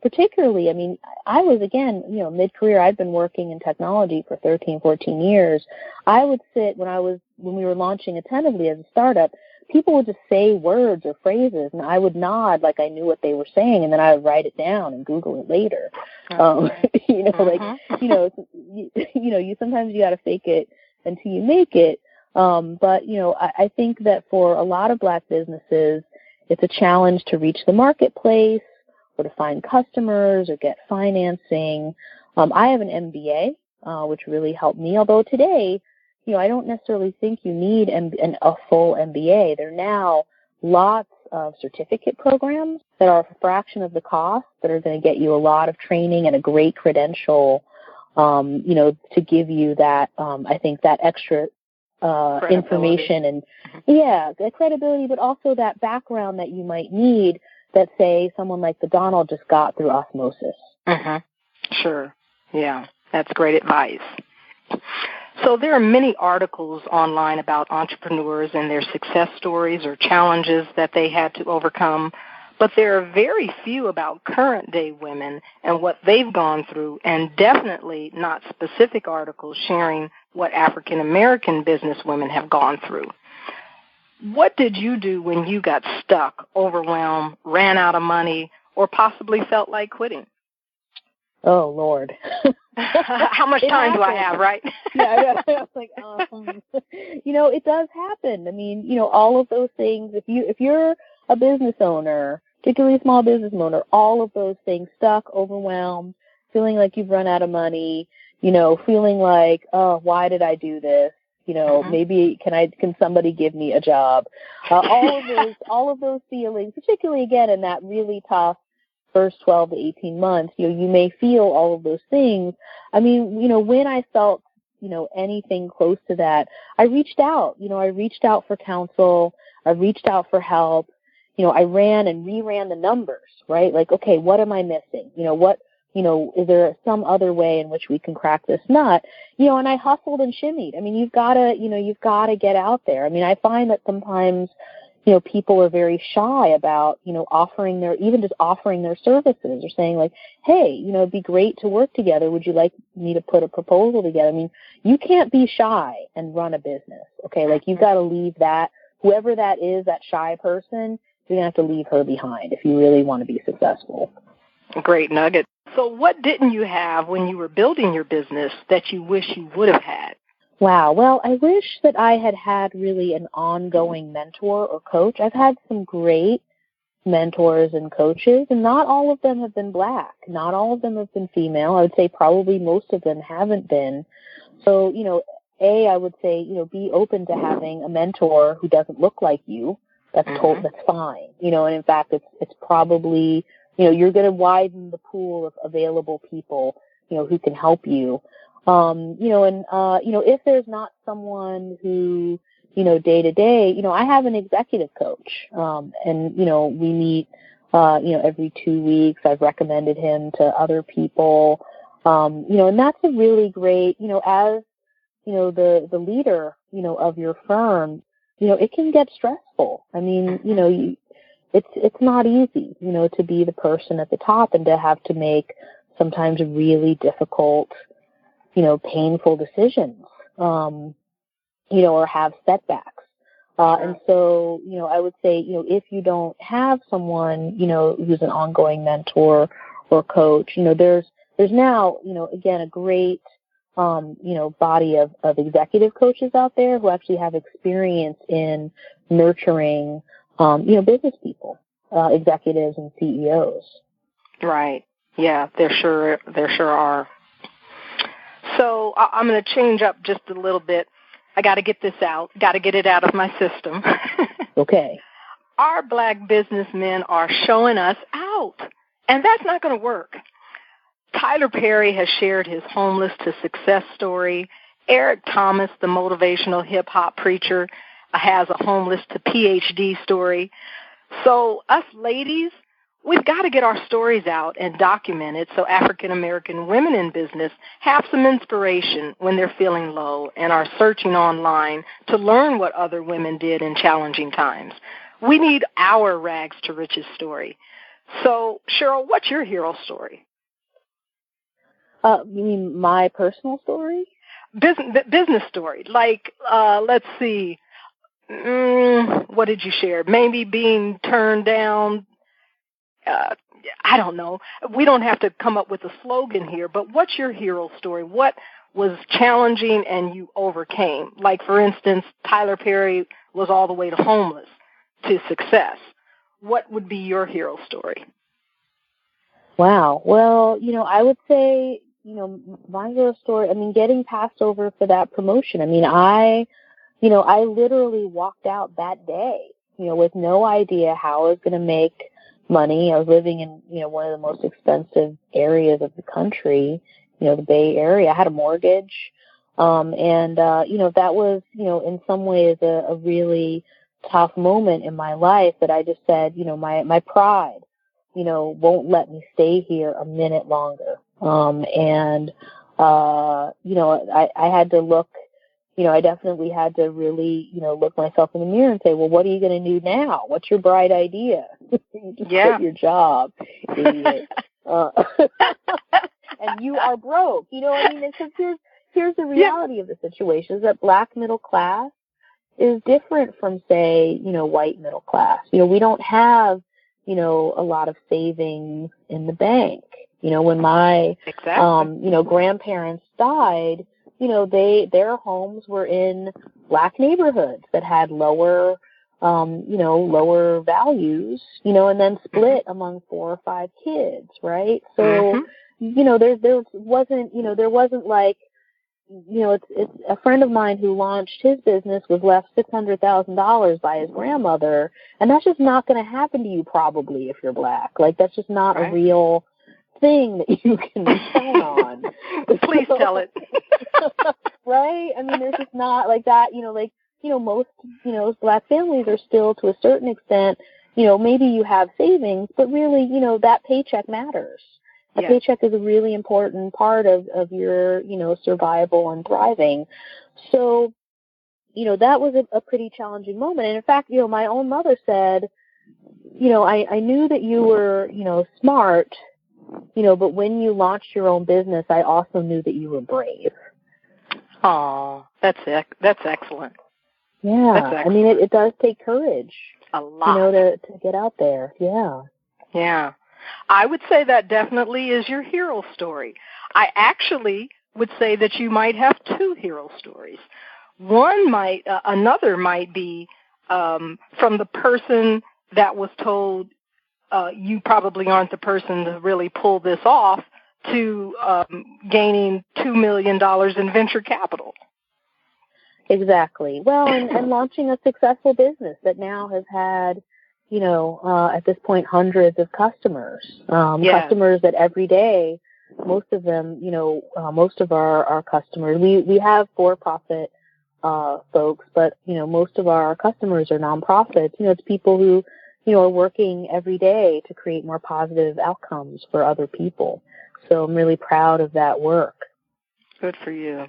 particularly, I mean, I was, again, mid-career, I'd been working in technology for 13, 14 years. I would sit when we were launching Attentively as a startup, people would just say words or phrases, and I would nod like I knew what they were saying, and then I would write it down and Google it later. You sometimes you got to fake it until you make it. But I think that for a lot of Black businesses, it's a challenge to reach the marketplace or to find customers or get financing. I have an MBA, which really helped me, although today, I don't necessarily think you need a full MBA. There are now lots of certificate programs that are a fraction of the cost that are going to get you a lot of training and a great credential, to give you that, I think that extra information and, the credibility, but also that background that you might need that, say, someone like the Donald just got through osmosis. Sure. Yeah, that's great advice. So there are many articles online about entrepreneurs and their success stories or challenges that they had to overcome, but there are very few about current-day women and what they've gone through, and definitely not specific articles sharing what African-American businesswomen have gone through. What did you do when you got stuck, overwhelmed, ran out of money, or possibly felt like quitting? Oh, Lord. How much time do I have, right? I was like, it does happen. I mean, all of those things, if you're a business owner, particularly a small business owner, all of those things, stuck, overwhelmed, feeling like you've run out of money, feeling like, oh, why did I do this? Maybe can somebody give me a job? All of those feelings, particularly again in that really tough first 12 to 18 months, you may feel all of those things. I mean, when I felt, anything close to that, I reached out. I reached out for counsel. I reached out for help. I ran and reran the numbers, right? Like, okay, what am I missing? Is there some other way in which we can crack this nut? And I hustled and shimmied. I mean, you've got to get out there. I mean, I find that sometimes, people are very shy about, offering their services or saying like, hey, it'd be great to work together. Would you like me to put a proposal together? I mean, you can't be shy and run a business. Okay. Like you've got to leave that, whoever that is, that shy person, you're going to have to leave her behind if you really want to be successful. Great nugget. So what didn't you have when you were building your business that you wish you would have had? Wow. Well, I wish that I had really an ongoing mentor or coach. I've had some great mentors and coaches, and not all of them have been Black. Not all of them have been female. I would say probably most of them haven't been. So, I would say, be open to having a mentor who doesn't look like you. That's that's fine. And in fact, it's probably, you're going to widen the pool of available people, who can help you. If there's not someone who, day to day, I have an executive coach, and, we meet, every 2 weeks. I've recommended him to other people, and that's a really great, as, the leader, of your firm, it can get stressful. I mean, it's not easy, to be the person at the top and to have to make sometimes really difficult, painful decisions, or have setbacks. And so, I would say, if you don't have someone, who's an ongoing mentor or coach, there's now, again, a great, body of executive coaches out there who actually have experience in nurturing, business people. executives and CEOs. Right. Yeah, there sure are. So I'm going to change up just a little bit. I got to get this out. Got to get it out of my system. Okay. Our Black businessmen are showing us out, and that's not going to work. Tyler Perry has shared his homeless to success story. Eric Thomas, the motivational hip-hop preacher, has a homeless to PhD story. So us ladies, we've got to get our stories out and document it so African-American women in business have some inspiration when they're feeling low and are searching online to learn what other women did in challenging times. We need our rags to riches story. So, Cheryl, what's your hero story? You mean my personal story? Business story. Like, let's see, what did you share? Maybe being turned down. I don't know. We don't have to come up with a slogan here, but what's your hero story? What was challenging and you overcame? Like, for instance, Tyler Perry was all the way to homeless to success. What would be your hero story? Wow. Well, I would say, my hero story, getting passed over for that promotion. I literally walked out that day, with no idea how I was going to make money. I was living in, one of the most expensive areas of the country, the Bay Area. I had a mortgage. That was, in some ways a really tough moment in my life that I just said, my pride, won't let me stay here a minute longer. I had to look, I definitely had to really, look myself in the mirror and say, well, what are you going to do now? What's your bright idea? You just quit your job, idiot. And you are broke. Because here's the reality of the situation is that Black middle class is different from, say, white middle class. We don't have, a lot of savings in the bank. When my, grandparents died, their homes were in Black neighborhoods that had lower values, and then split among 4 or 5 kids, right? So, there wasn't like, it's a friend of mine who launched his business was left $600,000 by his grandmother, and that's just not going to happen to you probably if you're Black. Like, that's just not a real thing that you can count on. Please tell it. Right? There's just not like that, most, Black families are still to a certain extent, maybe you have savings, but really, that paycheck matters. A paycheck is a really important part of your, survival and thriving. So, that was a pretty challenging moment. And in fact, my own mother said, I knew that you were, smart, but when you launched your own business, I also knew that you were brave. Oh, that's excellent. Yeah. That's excellent. It does take courage. A lot. To get out there. Yeah. Yeah. I would say that definitely is your hero story. I actually would say that you might have 2 hero stories. Another might be from the person that was told you probably aren't the person to really pull this off, to gaining $2 million in venture capital. Exactly. Well, and launching a successful business that now has had, at this point, hundreds of customers. Customers that every day, most of them, most of our customers, we have for-profit folks, but, most of our customers are nonprofits. It's people who, are working every day to create more positive outcomes for other people. So I'm really proud of that work. Good for you.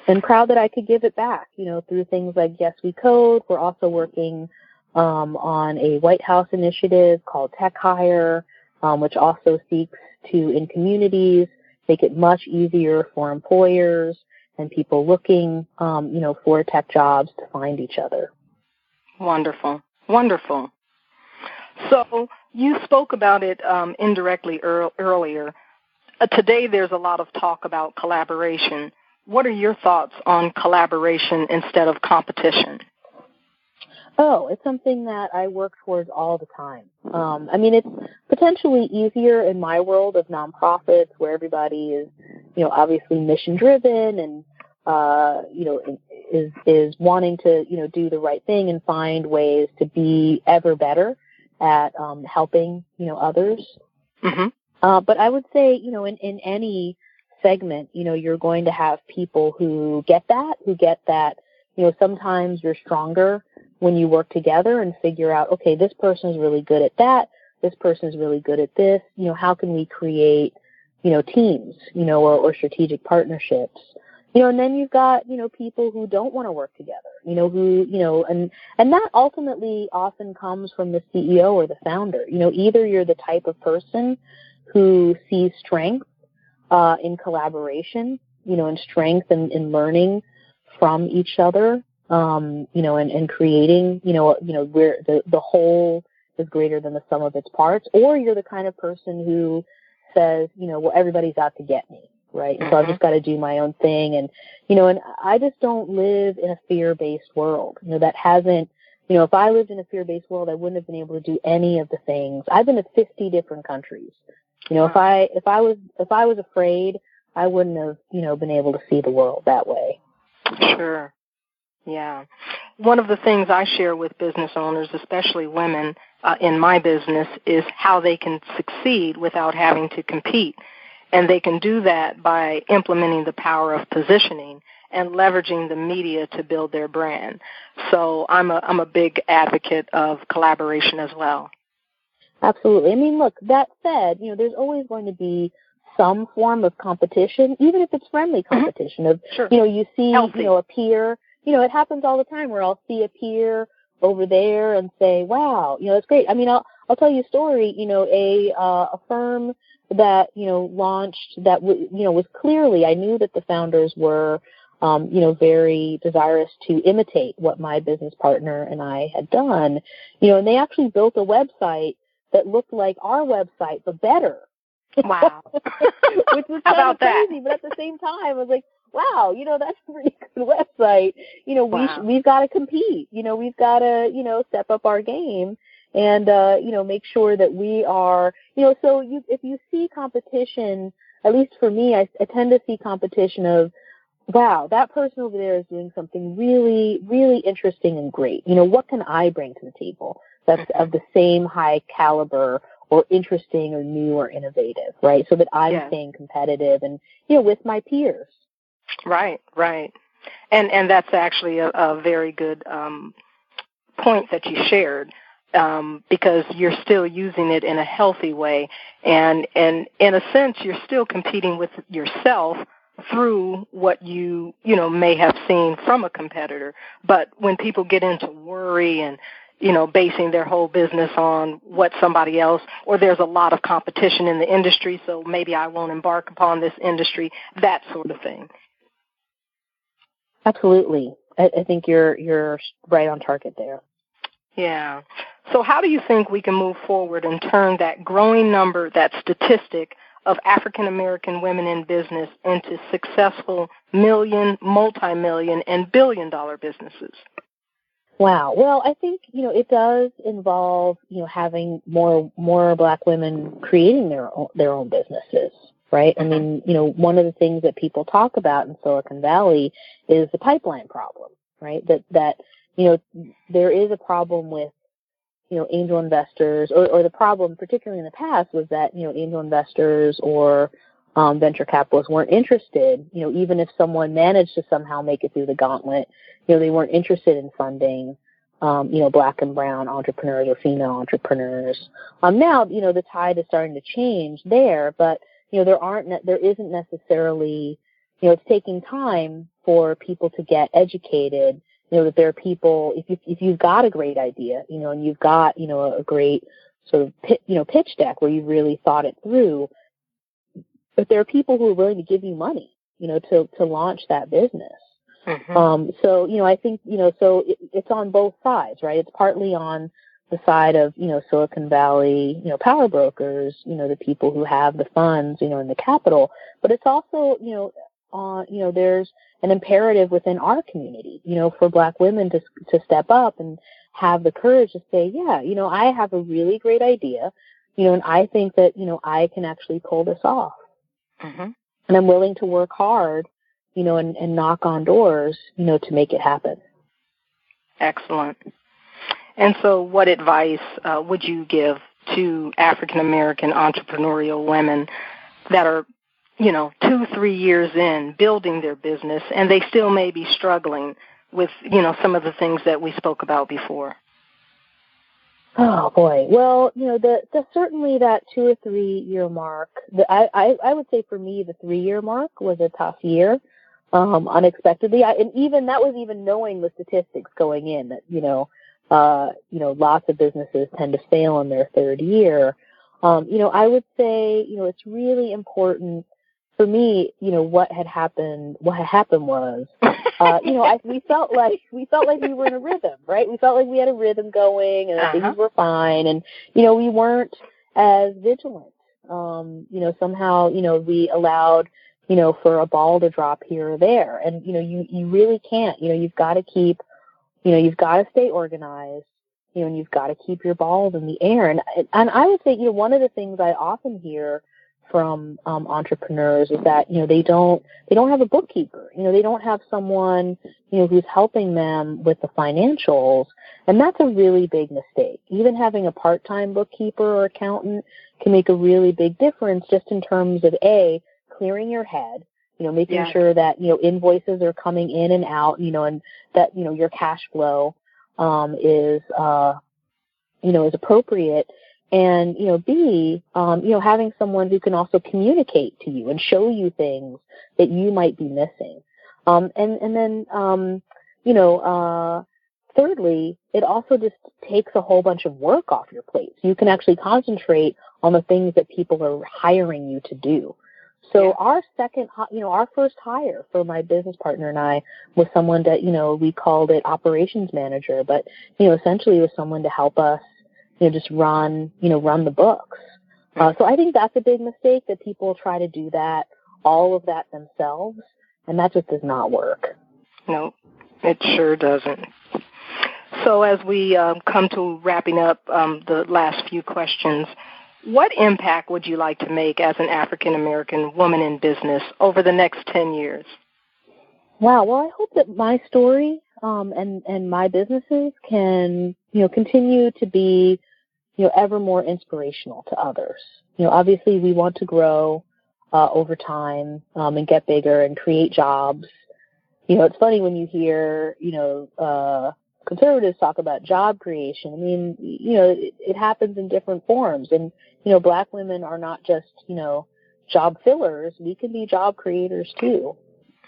And proud that I could give it back, through things like Yes We Code. We're also working on a White House initiative called Tech Hire, which also seeks to, in communities, make it much easier for employers and people looking, for tech jobs to find each other. Wonderful. Wonderful. So you spoke about it indirectly earlier. Today there's a lot of talk about collaboration. What are your thoughts on collaboration instead of competition? Oh, it's something that I work towards all the time. I mean, it's potentially easier in my world of nonprofits where everybody is, obviously mission driven and, is wanting to, do the right thing and find ways to be ever better at helping, others. Mm-hmm. But I would say, in any segment, you're going to have people who get that, sometimes you're stronger when you work together and figure out, okay, this person is really good at that. This person is really good at this. How can we create, teams, or strategic partnerships? And then you've got, people who don't want to work together, and that ultimately often comes from the CEO or the founder. Either you're the type of person who sees strength in collaboration, and strength in learning from each other, and creating, where the whole is greater than the sum of its parts, or you're the kind of person who says, well, everybody's out to get me, right? And so I've just got to do my own thing. And, and I just don't live in a fear-based world, that hasn't, if I lived in a fear-based world, I wouldn't have been able to do any of the things. I've been to 50 different countries. If I was afraid, I wouldn't have, been able to see the world that way. Sure. Yeah. One of the things I share with business owners, especially women in my business, is how they can succeed without having to compete. And they can do that by implementing the power of positioning and leveraging the media to build their brand. So I'm a big advocate of collaboration as well. Absolutely. I mean, look, that said, there's always going to be some form of competition, even if it's friendly competition of, Sure. You see, Healthy. A peer, it happens all the time where I'll see a peer over there and say, wow, it's great. I mean, I'll tell you a story, a firm that, launched that, was clearly, I knew that the founders were, very desirous to imitate what my business partner and I had done, and they actually built a website that looked like our website, but better. Wow. Which was How kind about of crazy, but at the same time, I was like, wow, that's a pretty good website. Wow. We've got to compete. We've got to, step up our game and, make sure that we are, so if you see competition, at least for me, I tend to see competition of, wow, that person over there is doing something really, really interesting and great. What can I bring to the table that's of the same high caliber or interesting or new or innovative, right? So that I'm staying competitive and, with my peers. Right. And that's actually a very good point that you shared, because you're still using it in a healthy way. And in a sense, you're still competing with yourself through what you may have seen from a competitor. But when people get into worry and, basing their whole business on what somebody else, or there's a lot of competition in the industry, so maybe I won't embark upon this industry, that sort of thing. Absolutely. I think you're right on target there. Yeah. So how do you think we can move forward and turn that growing number, that statistic of African-American women in business into successful million, multi-million, and billion-dollar businesses? Wow. Well, I think, it does involve, having more Black women creating their own businesses, right? I mean, one of the things that people talk about in Silicon Valley is the pipeline problem, right? That there is a problem with, angel investors, or the problem, particularly in the past, was that, angel investors or venture capitalists weren't interested, even if someone managed to somehow make it through the gauntlet, they weren't interested in funding, Black and brown entrepreneurs or female entrepreneurs. Now, the tide is starting to change there, but, there isn't necessarily, it's taking time for people to get educated, that there are people, if you've got a great idea, and you've got, a great sort of, pitch deck where you've really thought it through, but there are people who are willing to give you money, to launch that business. Mm-hmm. So, I think, so it's on both sides, right? It's partly on the side of, Silicon Valley, power brokers, the people who have the funds, and the capital, but it's also, there's an imperative within our community, for Black women to step up and have the courage to say, yeah, I have a really great idea, and I think that, I can actually pull this off. Mm-hmm. And I'm willing to work hard, and knock on doors, to make it happen. Excellent. And so what advice would you give to African-American entrepreneurial women that are, 2-3 years in building their business, and they still may be struggling with, some of the things that we spoke about before? Oh boy. Well, certainly that 2 or 3 year mark. I would say for me the 3-year mark was a tough year, unexpectedly. And even that was even knowing the statistics going in that lots of businesses tend to fail in their 3rd year. I would say it's really important for me. What had happened was. We felt like we were in a rhythm, right? We felt like we had a rhythm going and that things were fine, and we weren't as vigilant. Somehow we allowed for a ball to drop here or there, and you really can't. You've got to keep, you've got to stay organized, and you've got to keep your balls in the air. And I would say one of the things I often hear from entrepreneurs is that they don't have a bookkeeper. They don't have someone who's helping them with the financials, and that's a really big mistake. Even having a part-time bookkeeper or accountant can make a really big difference, just in terms of clearing your head, making sure that invoices are coming in and out, and that your cash flow is appropriate. And, B, having someone who can also communicate to you and show you things that you might be missing. And then, thirdly, it also just takes a whole bunch of work off your plate. So you can actually concentrate on the things that people are hiring you to do. So our first hire for my business partner and I was someone that, we called it operations manager, but, essentially it was someone to help us just run the books. So I think that's a big mistake, that people try to do all of that themselves, and that just does not work. No, it sure doesn't. So as we come to wrapping up the last few questions, what impact would you like to make as an African-American woman in business over the next 10 years? Wow. Well, I hope that my story and my businesses can, continue to be, ever more inspirational to others. Obviously we want to grow over time and get bigger and create jobs. It's funny when you hear, conservatives talk about job creation. I mean, it happens in different forms. And, Black women are not just, job fillers. We can be job creators too.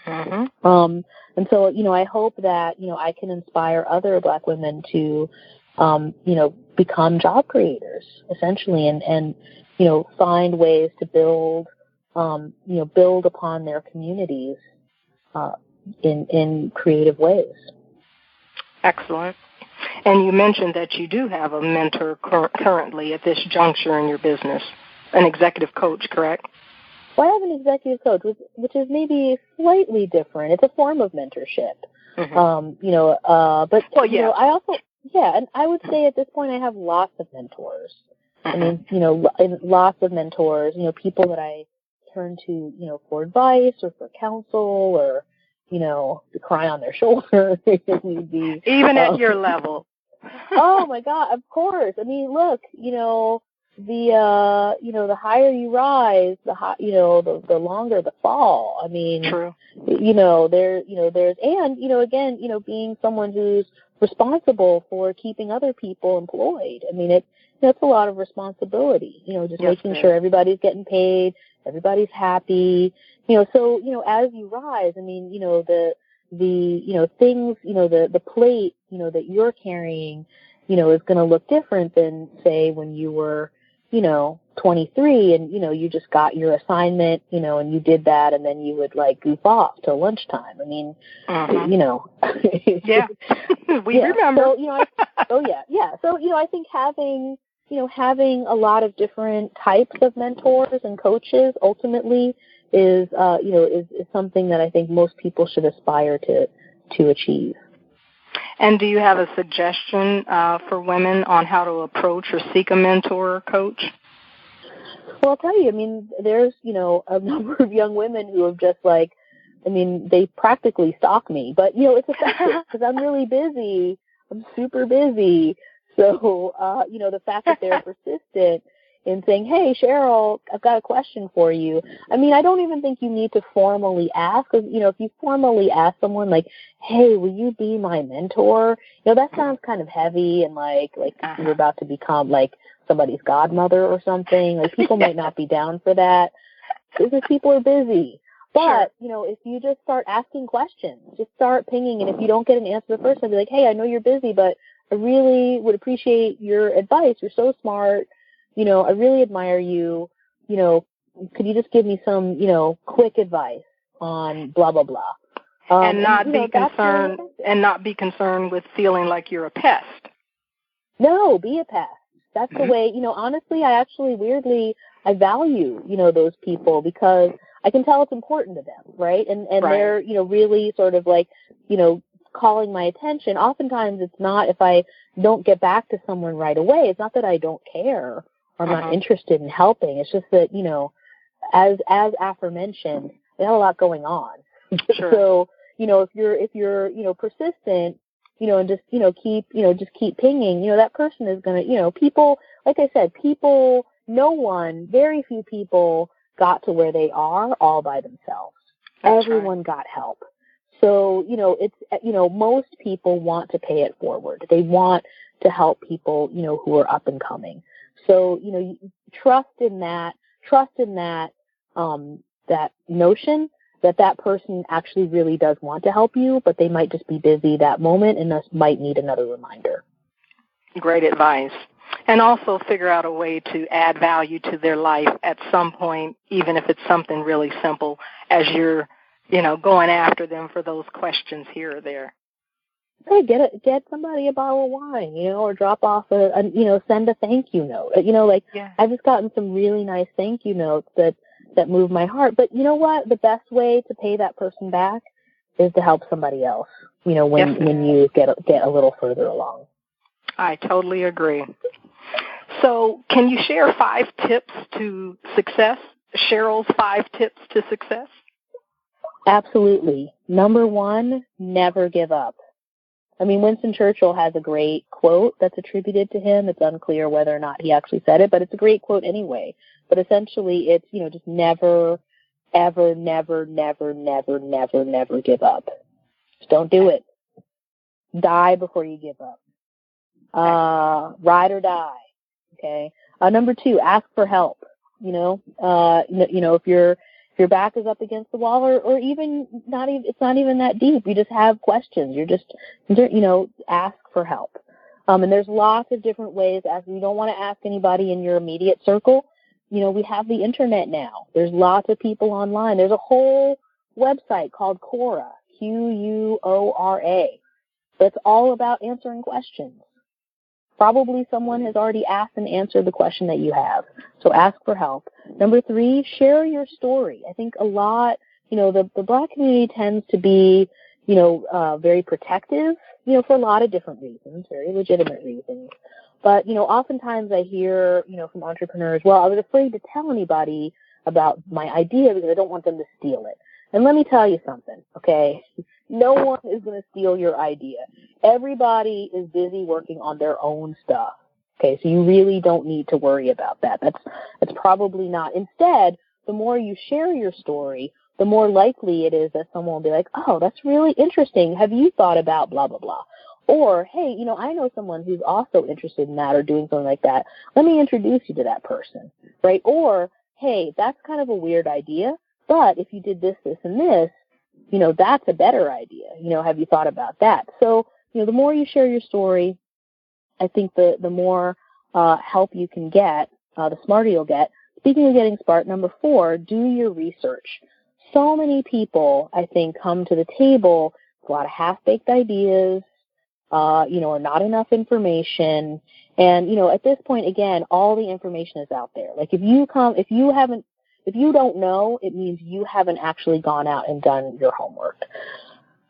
Mm-hmm. And so, I hope that, I can inspire other Black women to, become job creators, essentially, and find ways to build upon their communities in creative ways. Excellent. And you mentioned that you do have a mentor currently at this juncture in your business, an executive coach, correct? Well, I have an executive coach, which is maybe slightly different. It's a form of mentorship. Mm-hmm. But I also, and I would say at this point I have lots of mentors. Mm-hmm. I mean, lots of mentors, people that I turn to, for advice or for counsel or, to cry on their shoulder if need be. Even at your level. Oh my God, of course. I mean, look, the higher you rise, the longer the fall. I mean, true. Again, being someone who's responsible for keeping other people employed. I mean, that's a lot of responsibility, just making sure everybody's getting paid, everybody's happy, so, as you rise, I mean, the things, the plate, that you're carrying, is going to look different than, say, when you were, 23 and, you just got your assignment, and you did that and then you would goof off till lunchtime. I mean, Yeah, we remember. So, So, I think having a lot of different types of mentors and coaches ultimately, is something that I think most people should aspire to achieve. And do you have a suggestion for women on how to approach or seek a mentor or coach? Well, I'll tell you, I mean, there's, a number of young women who have just they practically stalk me, but, it's effective because I'm really busy. I'm super busy. So, the fact that they're persistent in saying, hey, Cheryl, I've got a question for you. I mean, I don't even think you need to formally ask. Because, if you formally ask someone like, hey, will you be my mentor? That sounds kind of heavy and like you're about to become like somebody's godmother or something. Like people might not be down for that because people are busy. But, if you just start asking questions, just start pinging. And if you don't get an answer the first time, be like, hey, I know you're busy, but I really would appreciate your advice. You're so smart. I really admire you. Could you just give me some, quick advice on blah, blah, blah. And not be concerned with feeling like you're a pest. No, be a pest. That's the way, honestly, I value, those people because I can tell it's important to them, right? And right. They're, really sort of like, calling my attention. Oftentimes it's not if I don't get back to someone right away. It's not that I don't care or I'm not interested in helping. It's just that, as aforementioned, they have a lot going on. Sure. So, if you're persistent, and just keep pinging, that person is going to, people, like I said, very few people got to where they are all by themselves. That's Everyone right. got help. So, it's, most people want to pay it forward. They want to help people, who are up and coming. So, trust in that that notion that person actually really does want to help you, but they might just be busy that moment and thus might need another reminder. Great advice. And also figure out a way to add value to their life at some point, even if it's something really simple as you're, going after them for those questions here or there. Hey, get somebody a bottle of wine, or drop off send a thank you note. I've just gotten some really nice thank you notes that move my heart. But you know what? The best way to pay that person back is to help somebody else, when you get a little further along. I totally agree. So can you share 5 tips to success? Cheryl's 5 tips to success? Absolutely. Number 1, never give up. I mean, Winston Churchill has a great quote that's attributed to him. It's unclear whether or not he actually said it, but it's a great quote anyway. But essentially it's, just never, ever, never, never, never, never, never give up. Just don't do it. Die before you give up. Ride or die. Okay. Number 2, ask for help. If your back is up against the wall or even it's not even that deep. You just have questions. You're just, ask for help. And there's lots of different ways. As you don't want to ask anybody in your immediate circle. We have the internet now. There's lots of people online. There's a whole website called Quora, Quora. That's all about answering questions. Probably someone has already asked and answered the question that you have. So ask for help. Number 3, share your story. I think a lot, the Black community tends to be, very protective, for a lot of different reasons, very legitimate reasons. But, oftentimes I hear, from entrepreneurs, well, I was afraid to tell anybody about my idea because I don't want them to steal it. And let me tell you something, okay? No one is going to steal your idea. Everybody is busy working on their own stuff. Okay, so you really don't need to worry about that. That's probably not. Instead, the more you share your story, the more likely it is that someone will be like, oh, that's really interesting. Have you thought about blah, blah, blah? Or, hey, I know someone who's also interested in that or doing something like that. Let me introduce you to that person, right? Or, hey, that's kind of a weird idea, but if you did this, this, and this, that's a better idea. Have you thought about that? So, the more you share your story, I think the more help you can get, the smarter you'll get. Speaking of getting smart, number 4, do your research. So many people, I think, come to the table with a lot of half-baked ideas, or not enough information. And, at this point, again, all the information is out there. Like if If you don't know, it means you haven't actually gone out and done your homework.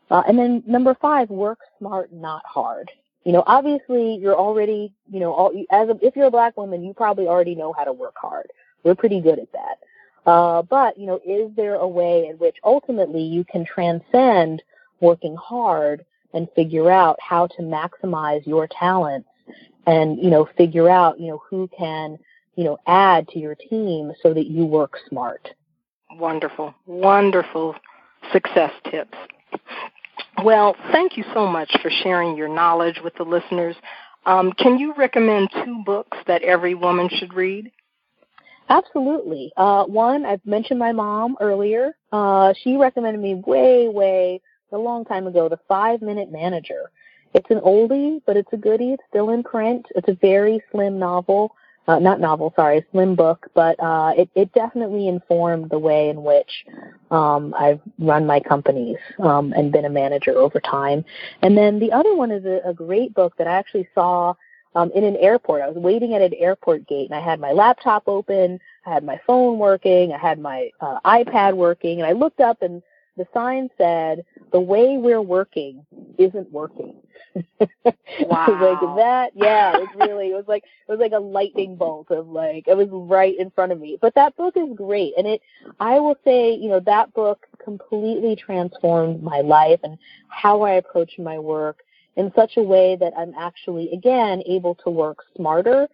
And then number 5, work smart, not hard. Obviously you're already, if you're a Black woman, you probably already know how to work hard. We're pretty good at that. But, is there a way in which ultimately you can transcend working hard and figure out how to maximize your talents and, figure out, who can, add to your team so that you work smart? Wonderful, wonderful success tips. Well, thank you so much for sharing your knowledge with the listeners. Can you recommend 2 books that every woman should read? Absolutely. One, I've mentioned my mom earlier. She recommended me way a long time ago, The 5-Minute Manager. It's an oldie, but it's a goodie. It's still in print. It's a very slim slim book, but it definitely informed the way in which I've run my companies and been a manager over time. And then the other one is a great book that I actually saw in an airport. I was waiting at an airport gate, and I had my laptop open, I had my phone working, I had my iPad working, and I looked up, and the sign said, "The way we're working isn't working." Wow. It was like a lightning bolt of it was right in front of me. But that book is great. And I will say, that book completely transformed my life and how I approach my work in such a way that I'm actually, again, able to work smarter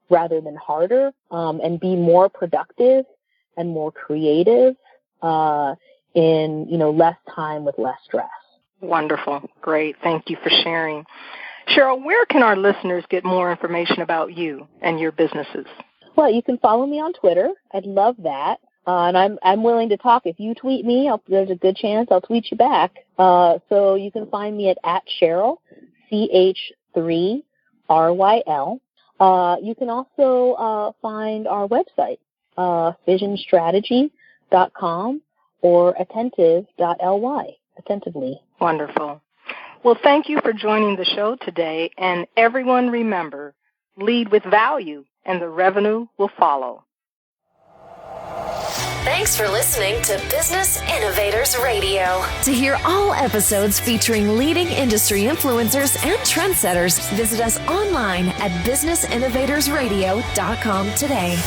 rather than harder, and be more productive and more creative, in, less time with less stress. Wonderful. Great. Thank you for sharing. Cheryl, where can our listeners get more information about you and your businesses? Well, you can follow me on Twitter. I'd love that. And I'm willing to talk. If you tweet me, there's a good chance I'll tweet you back. So you can find me at Cheryl, CH3RYL. You can also find our website, fissionstrategy.com or attentive.ly, attentively. Wonderful. Well, thank you for joining the show today. And everyone remember, lead with value and the revenue will follow. Thanks for listening to Business Innovators Radio. To hear all episodes featuring leading industry influencers and trendsetters, visit us online at businessinnovatorsradio.com today.